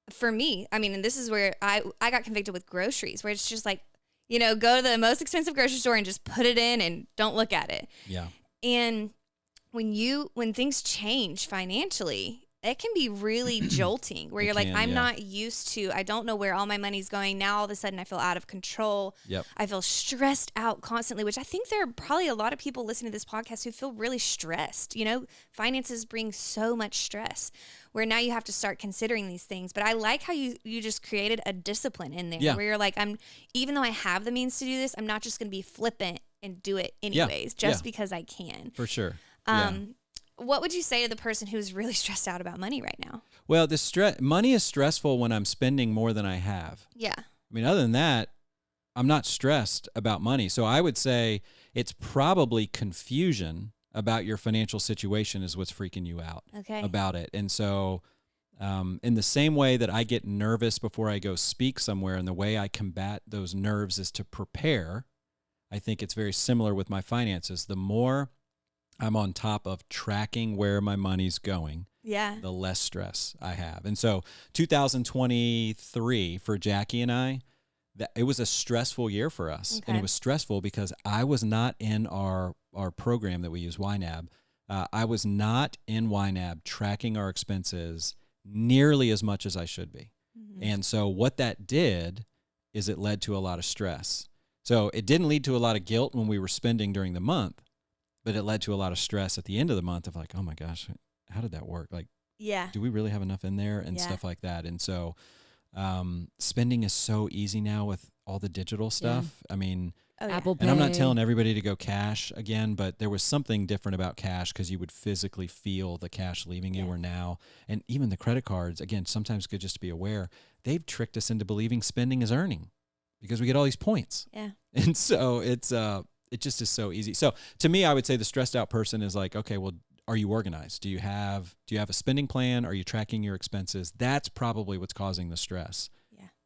for me, I mean, and this is where I got convicted with groceries, where it's just like, go to the most expensive grocery store and just put it in and don't look at it. Yeah. And when things change financially, it can be really jolting where you're like, I'm not used to, I don't know where all my money's going. Now all of a sudden I feel out of control. Yep. I feel stressed out constantly, which I think there are probably a lot of people listening to this podcast who feel really stressed. Finances bring so much stress where now you have to start considering these things. But I like how you just created a discipline in there where you're like, even though I have the means to do this, I'm not just going to be flippant and do it anyways, just because I can. For sure. What would you say to the person who's really stressed out about money right now? Well, money is stressful when I'm spending more than I have. Yeah. I mean, other than that, I'm not stressed about money. So I would say it's probably confusion about your financial situation is what's freaking you out about it. And so in the same way that I get nervous before I go speak somewhere and the way I combat those nerves is to prepare, I think it's very similar with my finances. The more I'm on top of tracking where my money's going, the less stress I have. And so 2023 for Jackie and I, it was a stressful year for us. Okay. And it was stressful because I was not in our program that we use, YNAB. I was not in YNAB tracking our expenses nearly as much as I should be. Mm-hmm. And so what that did is it led to a lot of stress. So it didn't lead to a lot of guilt when we were spending during the month. but it led to a lot of stress at the end of the month of like, oh my gosh, how did that work? Like, do we really have enough in there and stuff like that? And so spending is so easy now with all the digital stuff. I mean, Apple Pay. And I'm not telling everybody to go cash again, but there was something different about cash because you would physically feel the cash leaving you. Or now, and even the credit cards, again, sometimes good just to be aware, they've tricked us into believing spending is earning because we get all these points. And so it just is so easy. So to me, I would say the stressed out person is like, okay, well, are you organized? Do you have a spending plan? Are you tracking your expenses? That's probably what's causing the stress.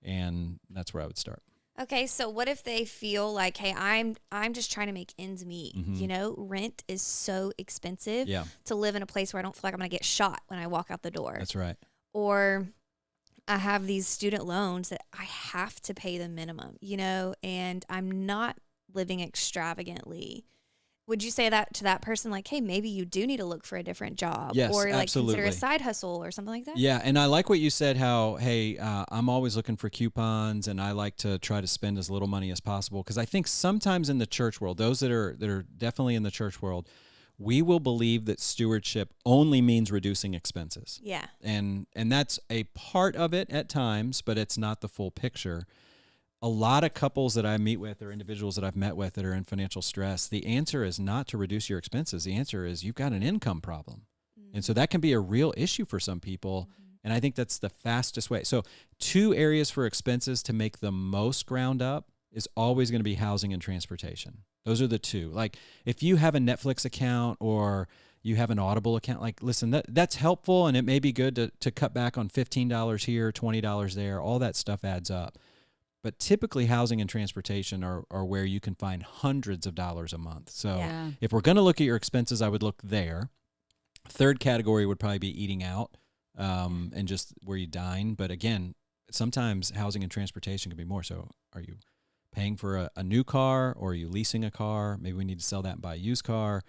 And that's where I would start. Okay, so what if they feel like, hey, I'm just trying to make ends meet. You know, rent is so expensive to live in a place where I don't feel like I'm going to get shot when I walk out the door. That's right. Or I have these student loans that I have to pay the minimum, you know, and I'm not living extravagantly. Would you say that to that person, like, hey, maybe you do need to look for a different job, yes, or like absolutely. consider a side hustle or something like that? Yeah, and I like what you said. How I'm always looking for coupons, and I like to try to spend as little money as possible because I think sometimes in the church world, those that are definitely in the church world, we will believe that stewardship only means reducing expenses. Yeah, and that's a part of it at times, but it's not the full picture. A lot of couples that I meet with or individuals that I've met with that are in financial stress, the answer is not to reduce your expenses. The answer is you've got an income problem. And so that can be a real issue for some people. And I think that's the fastest way. So 2 areas for expenses to make the most ground up is always going to be housing and transportation. Those are the 2. Like if you have a Netflix account or you have an Audible account, like, listen, that's helpful. And it may be good to cut back on $15 here, $20 there. All that stuff adds up. But typically housing and transportation are where you can find hundreds of dollars a month. So if we're going to look at your expenses, I would look there. 3rd category would probably be eating out and just where you dine. But again, sometimes housing and transportation can be more. So are you paying for a new car or are you leasing a car? Maybe we need to sell that and buy a used car.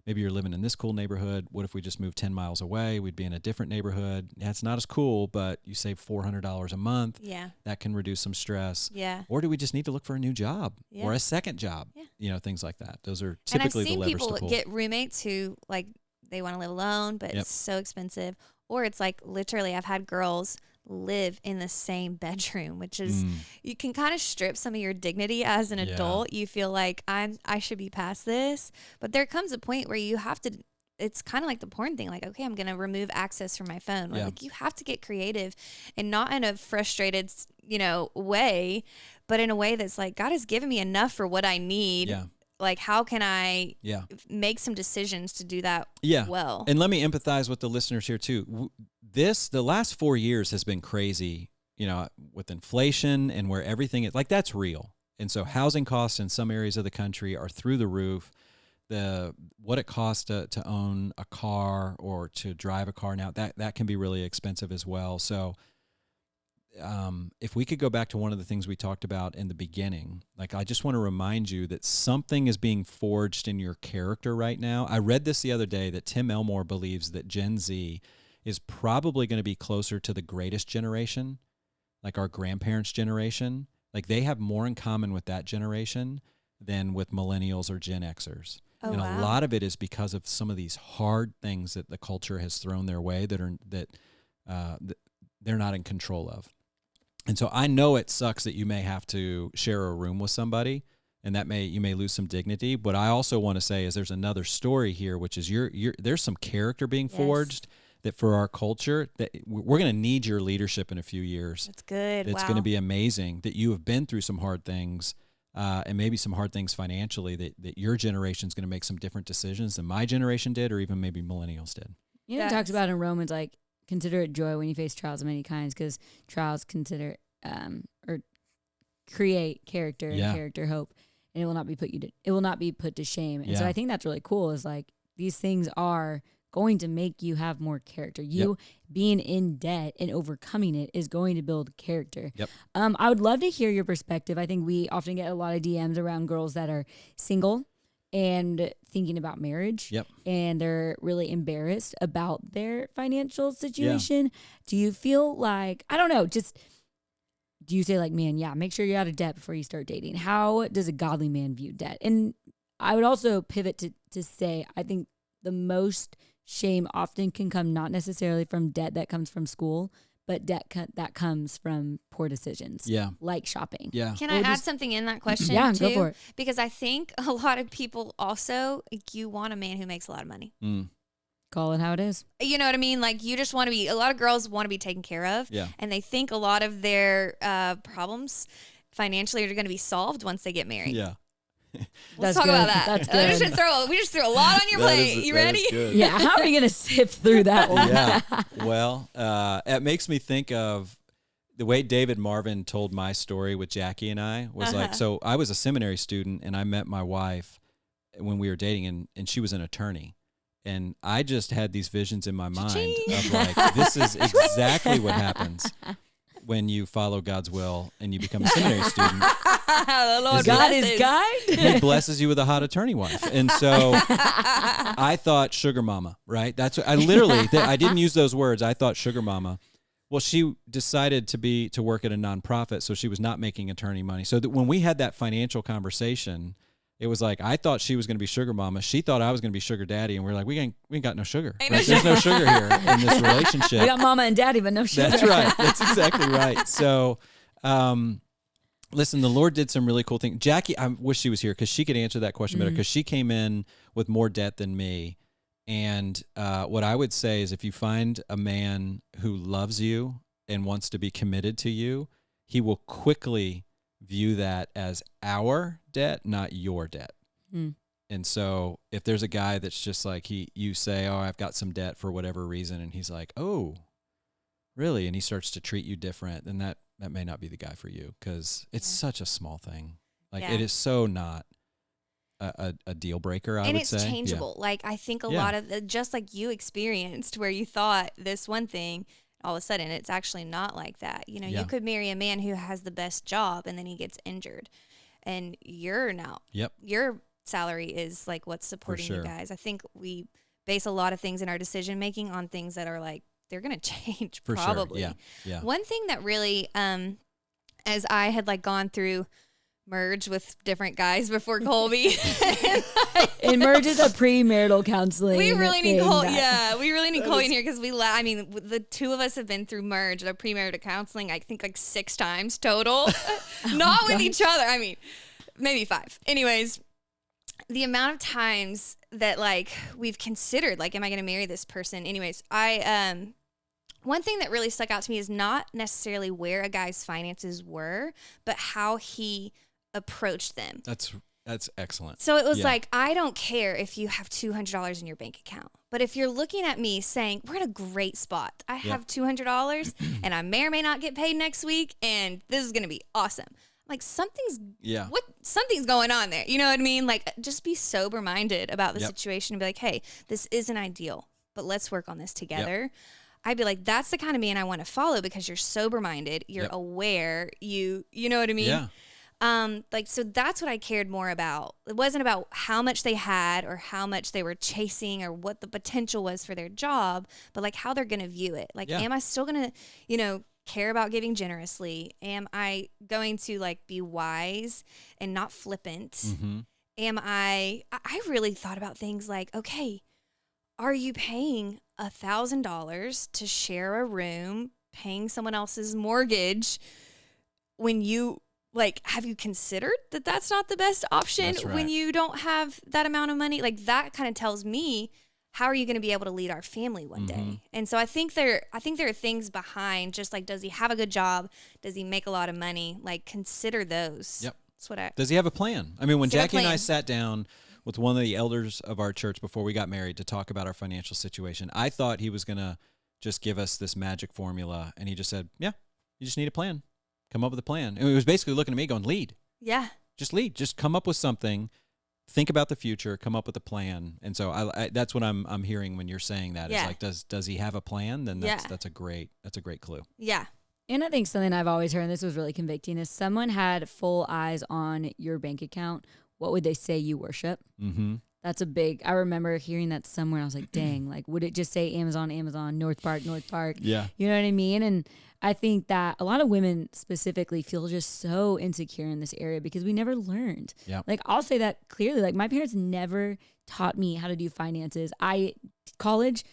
Maybe you're living in this cool neighborhood. What if we just moved 10 miles away? We'd be in a different neighborhood. Yeah, it's not as cool, but you save $400 a month. Yeah. That can reduce some stress. Yeah. Or do we just need to look for a new job or a second job? Yeah. You know, things like that. Those are typically the levers to pull. And I've seen people get roommates who, like, they want to live alone, but it's so expensive. Or it's like, literally, I've had girls live in the same bedroom, which is you can kind of strip some of your dignity as an adult. You feel like I should be past this, but there comes a point where you have to. It's kind of like the porn thing, like, okay, I'm gonna remove access from my phone. Like, you have to get creative, and not in a frustrated, way, but in a way that's like, God has given me enough for what I need. Like, how can I make some decisions to do that well? And let me empathize with the listeners here too. The last 4 years has been crazy, with inflation and where everything is, like, that's real. And so housing costs in some areas of the country are through the roof. What it costs to own a car or to drive a car now, that can be really expensive as well. So if we could go back to one of the things we talked about in the beginning, like, I just want to remind you that something is being forged in your character right now. I read this the other day that Tim Elmore believes that Gen Z is probably going to be closer to the greatest generation, like our grandparents' generation. Like, they have more in common with that generation than with millennials or Gen Xers. A lot of it is because of some of these hard things that the culture has thrown their way that they're not in control of. And so I know it sucks that you may have to share a room with somebody, and you may lose some dignity. But I also want to say is there's another story here, which is there's some character being forged that for our culture that we're going to need your leadership in a few years. That's good. It's going to be amazing that you have been through some hard things. And maybe some hard things financially that your generation is going to make some different decisions than my generation did, or even maybe millennials did. It talks about in Romans, like, consider it joy when you face trials of many kinds, because trials or create character and character hope, and it will not be put to shame. And so I think that's really cool. Is like, these things are going to make you have more character. You being in debt and overcoming it is going to build character. I would love to hear your perspective. I think we often get a lot of DMs around girls that are single and thinking about marriage, and they're really embarrassed about their financial situation. Do you feel like, I don't know, just do you say like, man, make sure you're out of debt before you start dating? How does a godly man view debt? And I would also pivot to say, I think the most shame often can come not necessarily from debt that comes from school, but debt that comes from poor decisions. Yeah. Like shopping. Yeah. Can I add something in that question? Yeah, too? go for it. Because I think a lot of people also, you want a man who makes a lot of money. Call it how it is. You know what I mean? Like, you just want to be, a lot of girls want to be taken care of. Yeah. And they think a lot of their problems financially are going to be solved once they get married. Yeah. Let's talk about that. That's good. We just threw a lot on your plate. You ready? Yeah. How are we going to sift through that one? Yeah. Well, it makes me think of the way David Marvin told my story with Jackie and I was like, so I was a seminary student and I met my wife when we were dating and she was an attorney. And I just had these visions in my mind of like, this is exactly what happens when you follow God's will and you become a seminary student. The Lord God is kind. He blesses you with a hot attorney wife. And so I thought sugar mama, right? That's what I literally, I didn't use those words. I thought sugar mama. Well, she decided to work at a nonprofit, so she was not making attorney money. So that when we had that financial conversation, it was like, I thought she was going to be sugar mama. She thought I was going to be sugar daddy. And we're like, we ain't got no sugar. Right? There's no sugar here in this relationship. We got mama and daddy, but no sugar. That's right. That's exactly right. So, listen, the Lord did some really cool things. Jackie, I wish she was here because she could answer that question better because she came in with more debt than me. And what I would say is if you find a man who loves you and wants to be committed to you, he will quickly view that as our debt, not your debt. And so if there's a guy that's just like you say, oh, I've got some debt for whatever reason, and he's like, oh, really? And he starts to treat you different, then that may not be the guy for you because it's such a small thing. Like it is so not a deal breaker, I would say. And it's changeable. Yeah. Like I think a lot of, just like you experienced where you thought this one thing, all of a sudden it's actually not like that. You know, you could marry a man who has the best job and then he gets injured and your salary is like what's supporting you guys. I think we base a lot of things in our decision making on things that are like, they're going to change probably. Sure. Yeah. One thing that really, as I had like gone through merge with different guys before Colby. It merges a premarital counseling. We really need Colby. Yeah, we really need Colby in here because I mean, the two of us have been through merge, the premarital counseling, I think like 6 times total. Not with each other. I mean, maybe 5. Anyways, the amount of times that like we've considered, like, am I going to marry this person? Anyways, one thing that really stuck out to me is not necessarily where a guy's finances were, but how he approached them. That's excellent. So it was like, I don't care if you have $200 in your bank account, but if you're looking at me saying, we're in a great spot, I have $200 and I may or may not get paid next week and this is going to be awesome. Like something's going on there. You know what I mean? Like just be sober minded about the situation and be like, hey, this isn't ideal, but let's work on this together. I'd be like, that's the kind of man I want to follow because you're sober minded, you're aware, you know what I mean? Yeah. Like, so that's what I cared more about. It wasn't about how much they had or how much they were chasing or what the potential was for their job, but like how they're going to view it. Like, am I still going to, care about giving generously? Am I going to like be wise and not flippant? Mm-hmm. I really thought about things like, okay, are you paying $1,000 to share a room, paying someone else's mortgage when you like, have you considered that that's not the best option when you don't have that amount of money? Like that kind of tells me, how are you going to be able to lead our family one day? And so I think there are things behind just like, does he have a good job? Does he make a lot of money? Like consider those. Yep. That's does he have a plan? I mean, when Jackie and I sat down with one of the elders of our church before we got married to talk about our financial situation, I thought he was going to just give us this magic formula. And he just said, yeah, you just need a plan. Come up with a plan. And he was basically looking at me going, lead. Yeah. Just lead. Just come up with something. Think about the future. Come up with a plan. And so I that's what I'm hearing when you're saying that. It's like, does he have a plan? Then that's a great clue. Yeah. And I think something I've always heard, and this was really convicting, is someone had full eyes on your bank account. What would they say you worship? Mm-hmm. That's a big, I remember hearing that somewhere. I was like, dang, like, would it just say Amazon, North Park? Yeah. You know what I mean? And I think that a lot of women specifically feel just so insecure in this area because we never learned. Yeah. Like, I'll say that clearly. Like, my parents never taught me how to do finances. College,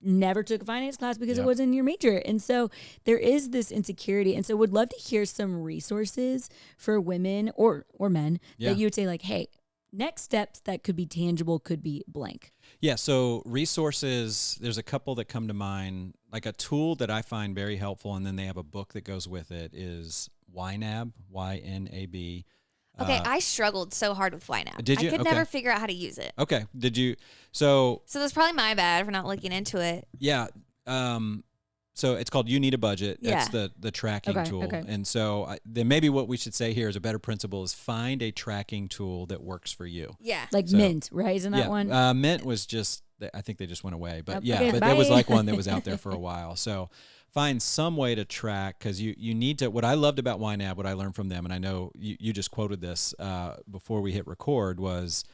never took a finance class because it wasn't your major. And so there is this insecurity. And so would love to hear some resources for women or men that you would say like, hey, next steps that could be tangible could be blank. Yeah, so resources, there's a couple that come to mind. Like a tool that I find very helpful, and then they have a book that goes with it, is YNAB, YNAB. Okay, I struggled so hard with YNAB. Did you? I could never figure out how to use it. Okay, did you? So that's probably my bad for not looking into it. Yeah, so it's called You Need a Budget. That's the tracking tool. Okay. And so then maybe what we should say here is a better principle is find a tracking tool that works for you. Yeah. Like Mint, right? Isn't that one? Mint was just, I think they just went away. But okay, but bye. there was like one that was out there for a while. So find some way to track, because you need to. What I loved about YNAB, what I learned from them, and I know you just quoted this before we hit record, was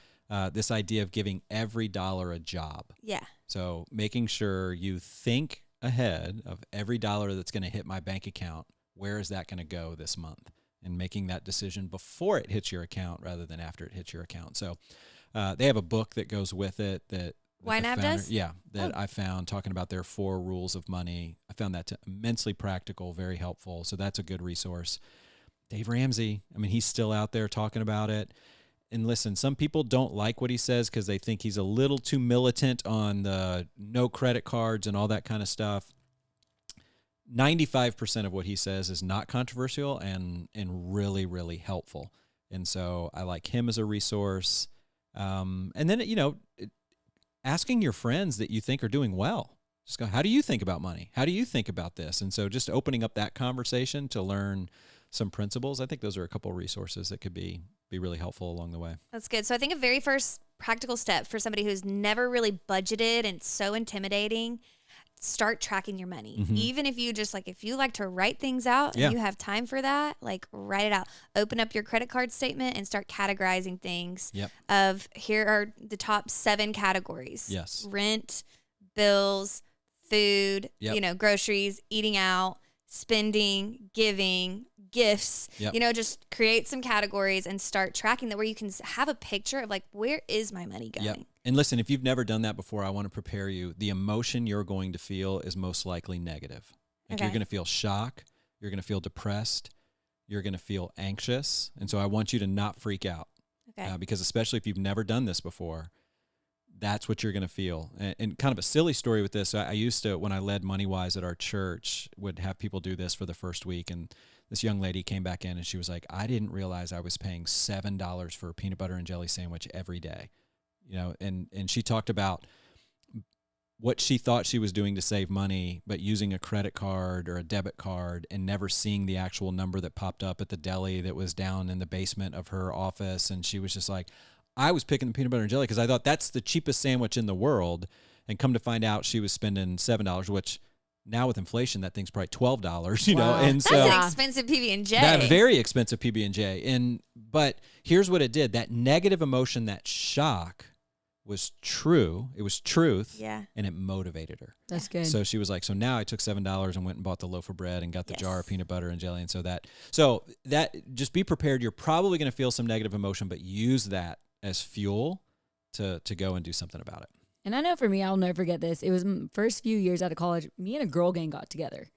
this idea of giving every dollar a job. Yeah. So making sure you think ahead of every dollar that's going to hit my bank account, where is that going to go this month, and making that decision before it hits your account rather than after it hits your account. So they have a book that goes with it that YNAB does? Yeah, that I found, talking about their 4 rules of money. I found that immensely practical, very helpful. So that's a good resource. Dave Ramsey, I mean, he's still out there talking about it. And listen, some people don't like what he says because they think he's a little too militant on the no credit cards and all that kind of stuff. 95% of what he says is not controversial and really, really helpful. And so I like him as a resource. And then, asking your friends that you think are doing well. Just go, how do you think about money? How do you think about this? And so just opening up that conversation to learn some principles. I think those are a couple of resources that could be really helpful along the way. That's good. So I think a very first practical step for somebody who's never really budgeted and it's so intimidating, start tracking your money. Mm-hmm. Even if you just if you like to write things out and you have time for that, write it out. Open up your credit card statement and start categorizing things. Yep. Of here are the top 7 categories. Yes. Rent, bills, food, groceries, eating out, spending, giving, gifts, just create some categories and start tracking that, where you can have a picture of where is my money going? Yep. And listen, if you've never done that before, I want to prepare you. The emotion you're going to feel is most likely negative. You're going to feel shock. You're going to feel depressed. You're going to feel anxious. And so I want you to not freak out. Okay. Because especially if you've never done this before, that's what you're going to feel. And kind of a silly story with this, I used to, when I led MoneyWise at our church, would have people do this for the first week. And this young lady came back in and she was like, I didn't realize I was paying $7 for a peanut butter and jelly sandwich every day. And she talked about what she thought she was doing to save money, but using a credit card or a debit card and never seeing the actual number that popped up at the deli that was down in the basement of her office. And she was just like, I was picking the peanut butter and jelly because I thought that's the cheapest sandwich in the world. And come to find out she was spending $7, which now with inflation, that thing's probably $12, Wow. And so that's an expensive PB&J. That very expensive PB&J. But here's what it did. That negative emotion, that shock was true. It was truth. Yeah. And it motivated her. That's good. So she was like, so now I took $7 and went and bought the loaf of bread and got the jar of peanut butter and jelly. And so that just be prepared. You're probably going to feel some negative emotion, but use that as fuel to go and do something about it. And I know for me, I'll never forget this. It was first few years out of college, me and a girl gang got together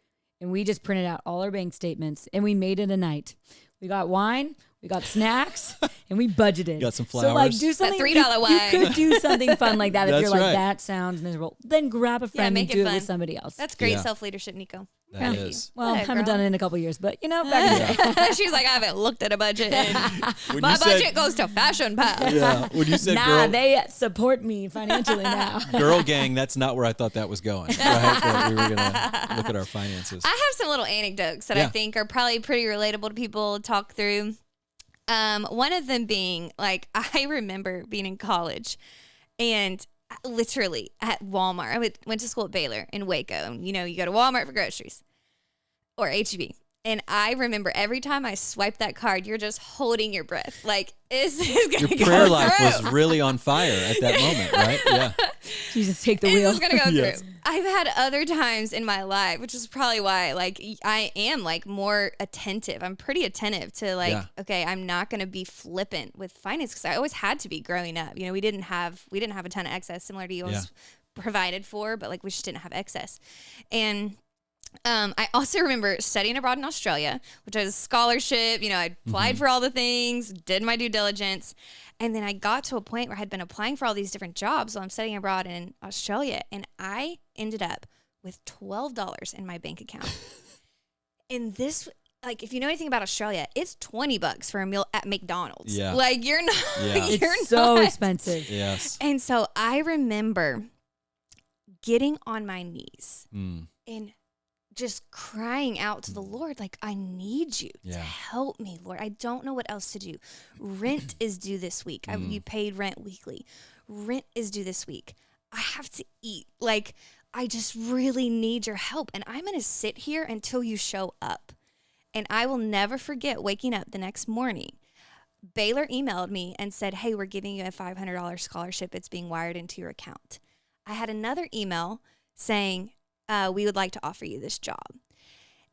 and we just printed out all our bank statements and we made it a night. We got wine, we got snacks, and we budgeted. Got some flowers. So do something. That $3 wine. You could do something fun like that if you're right. that sounds miserable. Then grab a friend and do it with somebody else. That's great self-leadership, Nico. That is. Well, I haven't done it in a couple years, but back in the day. She's like, I haven't looked at a budget. My budget goes to Fashion Pal. Yeah. When you said they support me financially now. Girl gang, that's not where I thought that was going. Right? That we were going to look at our finances. I have some little anecdotes that I think are probably pretty relatable to people to talk through. One of them being, I remember being in college and literally at Walmart. I went to school at Baylor in Waco. And, you go to Walmart for groceries or H-E-B. And I remember every time I swipe that card, you're just holding your breath. Like, is this going to go through? Your prayer life was really on fire at that moment, right? Yeah. Jesus, take the wheel. Is this going to go Yes. through? I've had other times in my life, which is probably why, like, I am, like, more attentive. I'm pretty attentive to, like, okay, I'm not going to be flippant with finance, because I always had to be growing up. You know, we didn't have a ton of excess, similar to you. I was provided for, but, like, we just didn't have excess. And I also remember studying abroad in Australia, which was a scholarship. You know, I applied for all the things, did my due diligence. And then I got to a point where I had been applying for all these different jobs while I'm studying abroad in Australia. And I ended up with $12 in my bank account. And this, like, if you know anything about Australia, it's $20 for a meal at McDonald's. Yeah. Like, you're not, It's so expensive. Yes. And so I remember getting on my knees and just crying out to the Lord, like, I need you to help me, Lord. I don't know what else to do. Rent is due this week. You paid rent weekly. Rent is due this week. I have to eat. Like, I just really need your help. And I'm going to sit here until you show up. And I will never forget waking up the next morning. Baylor emailed me and said, hey, we're giving you a $500 scholarship. It's being wired into your account. I had another email saying, we would like to offer you this job.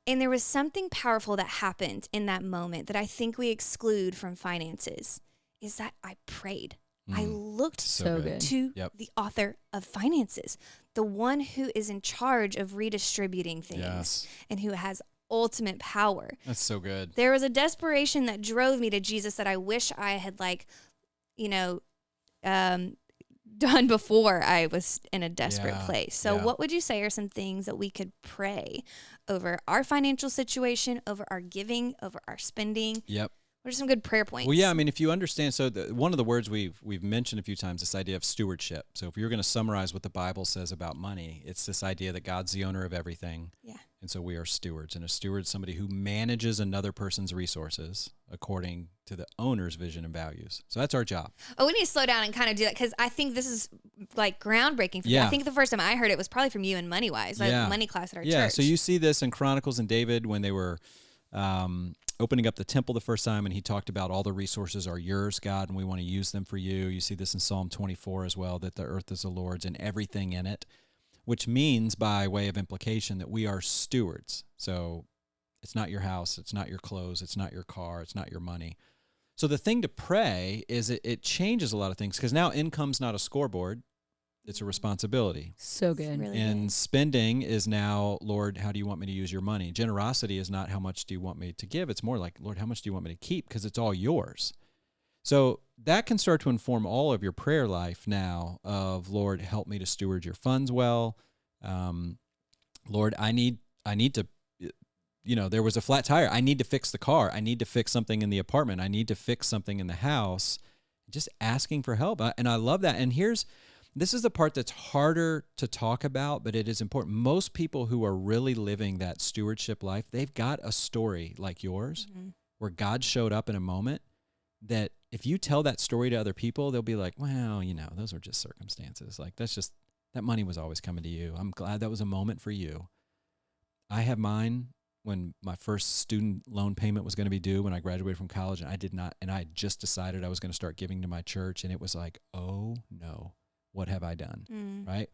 And there was something powerful that happened in that moment that I think we exclude from finances, is that I prayed. I looked so good. to the author of finances, the one who is in charge of redistributing things and who has ultimate power. That's so good. There was a desperation that drove me to Jesus that I wish I had, like, you know, done before I was in a desperate place. So what would you say are some things that we could pray over our financial situation, over our giving, over our spending? Yep. What are some good prayer points? Well, yeah, I mean, if you understand, so one of the words we've mentioned a few times, this idea of stewardship. So if you're going to summarize what the Bible says about money, it's this idea that God's the owner of everything. Yeah. And so we are stewards. And a steward is somebody who manages another person's resources according to the owner's vision and values. So that's our job. Oh, we need to slow down and kind of do that, because I think this is, like, groundbreaking for me. I think the first time I heard it was probably from you in MoneyWise, like money class at our church. Yeah, so you see this in Chronicles and David when they were opening up the temple the first time, and he talked about all the resources are yours, God, and we want to use them for you. You see this in Psalm 24 as well, that the earth is the Lord's and everything in it, which means, by way of implication, that we are stewards. So it's not your house, it's not your clothes, it's not your car, it's not your money. So the thing to pray is it changes a lot of things, because now income's not a scoreboard. It's a responsibility. So good. Really And good. spending is now, Lord, how do you want me to use your money? Generosity is not how much do you want me to give. It's more like, Lord, how much do you want me to keep? Because it's all yours. So that can start to inform all of your prayer life now of, Lord, help me to steward your funds well. Lord, I need to, you know, there was a flat tire. I need to fix the car. I need to fix something in the apartment. I need to fix something in the house. Just asking for help. And I love that. And this is the part that's harder to talk about, but it is important. Most people who are really living that stewardship life, they've got a story like yours where God showed up in a moment that if you tell that story to other people, they'll be like, well, you know, those were just circumstances. Like, that money was always coming to you. I'm glad that was a moment for you. I have mine when my first student loan payment was going to be due when I graduated from college, and I did not, and I had just decided I was going to start giving to my church, and it was like, oh no. What have I done, right?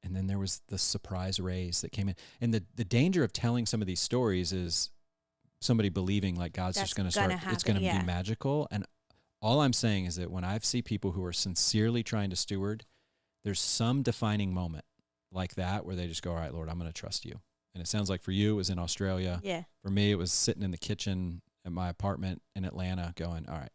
And then there was the surprise raise that came in. And the danger of telling some of these stories is somebody believing like God's just going to start, it's going to be magical. And all I'm saying is that when I see people who are sincerely trying to steward, there's some defining moment like that where they just go, all right, Lord, I'm going to trust you. And it sounds like for you, it was in Australia. Yeah. For me, it was sitting in the kitchen at my apartment in Atlanta going, all right,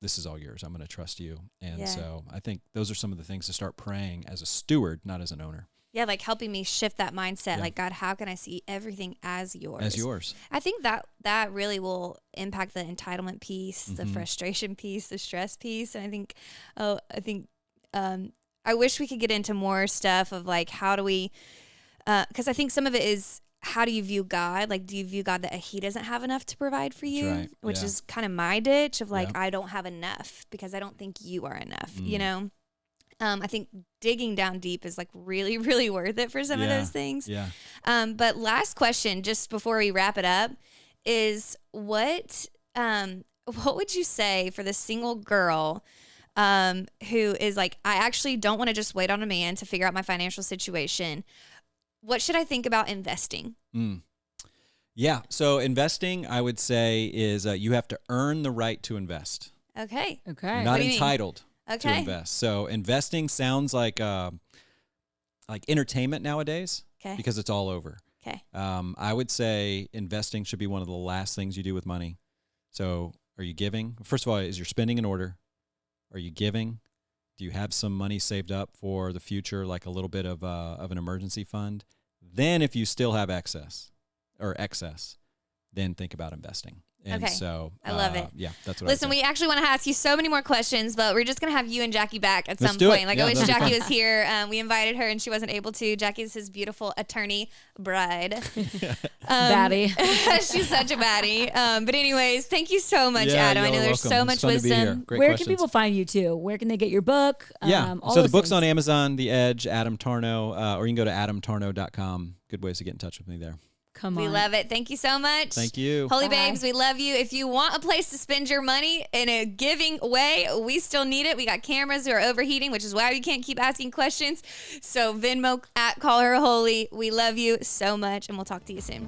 this is all yours. I'm going to trust you. And so I think those are some of the things to start praying as a steward, not as an owner. Yeah, like helping me shift that mindset. Like, God, how can I see everything as yours? As yours. I think that really will impact the entitlement piece, the frustration piece, the stress piece. And I think I wish we could get into more stuff of, like, how do we, because I think some of it is, how do you view God? Like, do you view God that he doesn't have enough to provide for you? Right. Which is kind of my ditch of, like, I don't have enough because I don't think you are enough, you know? I think digging down deep is like really, really worth it for some of those things. Yeah. But last question, just before we wrap it up, is what would you say for the single girl who is like, I actually don't want to just wait on a man to figure out my financial situation. What should I think about investing? Yeah. So investing, I would say, is you have to earn the right to invest. Okay. You're not entitled to invest. So investing sounds like entertainment nowadays because it's all over. Okay. I would say investing should be one of the last things you do with money. So are you giving? First of all, is your spending in order? Are you giving? Do you have some money saved up for the future, like a little bit of an emergency fund? Then if you still have excess, then think about investing. And so I love it. Yeah, that's what Listen, we actually want to ask you so many more questions, but we're just going to have you and Jackie back at some point. Like, I wish Jackie was here. We invited her and she wasn't able to. Jackie's his beautiful attorney bride. Baddie. She's such a baddie. But anyways, thank you so much, Adam. I know there's so much wisdom. Where can people find you too? Where can they get your book? So the book's on Amazon, The Edge, Adam Tarnow, or you can go to adamtarnow.com. Good ways to get in touch with me there. We love it. Thank you so much. Thank you. Holy babes, we love you. If you want a place to spend your money in a giving way, we still need it. We got cameras who are overheating, which is why we can't keep asking questions. So Venmo @CallHerHoly. We love you so much, and we'll talk to you soon.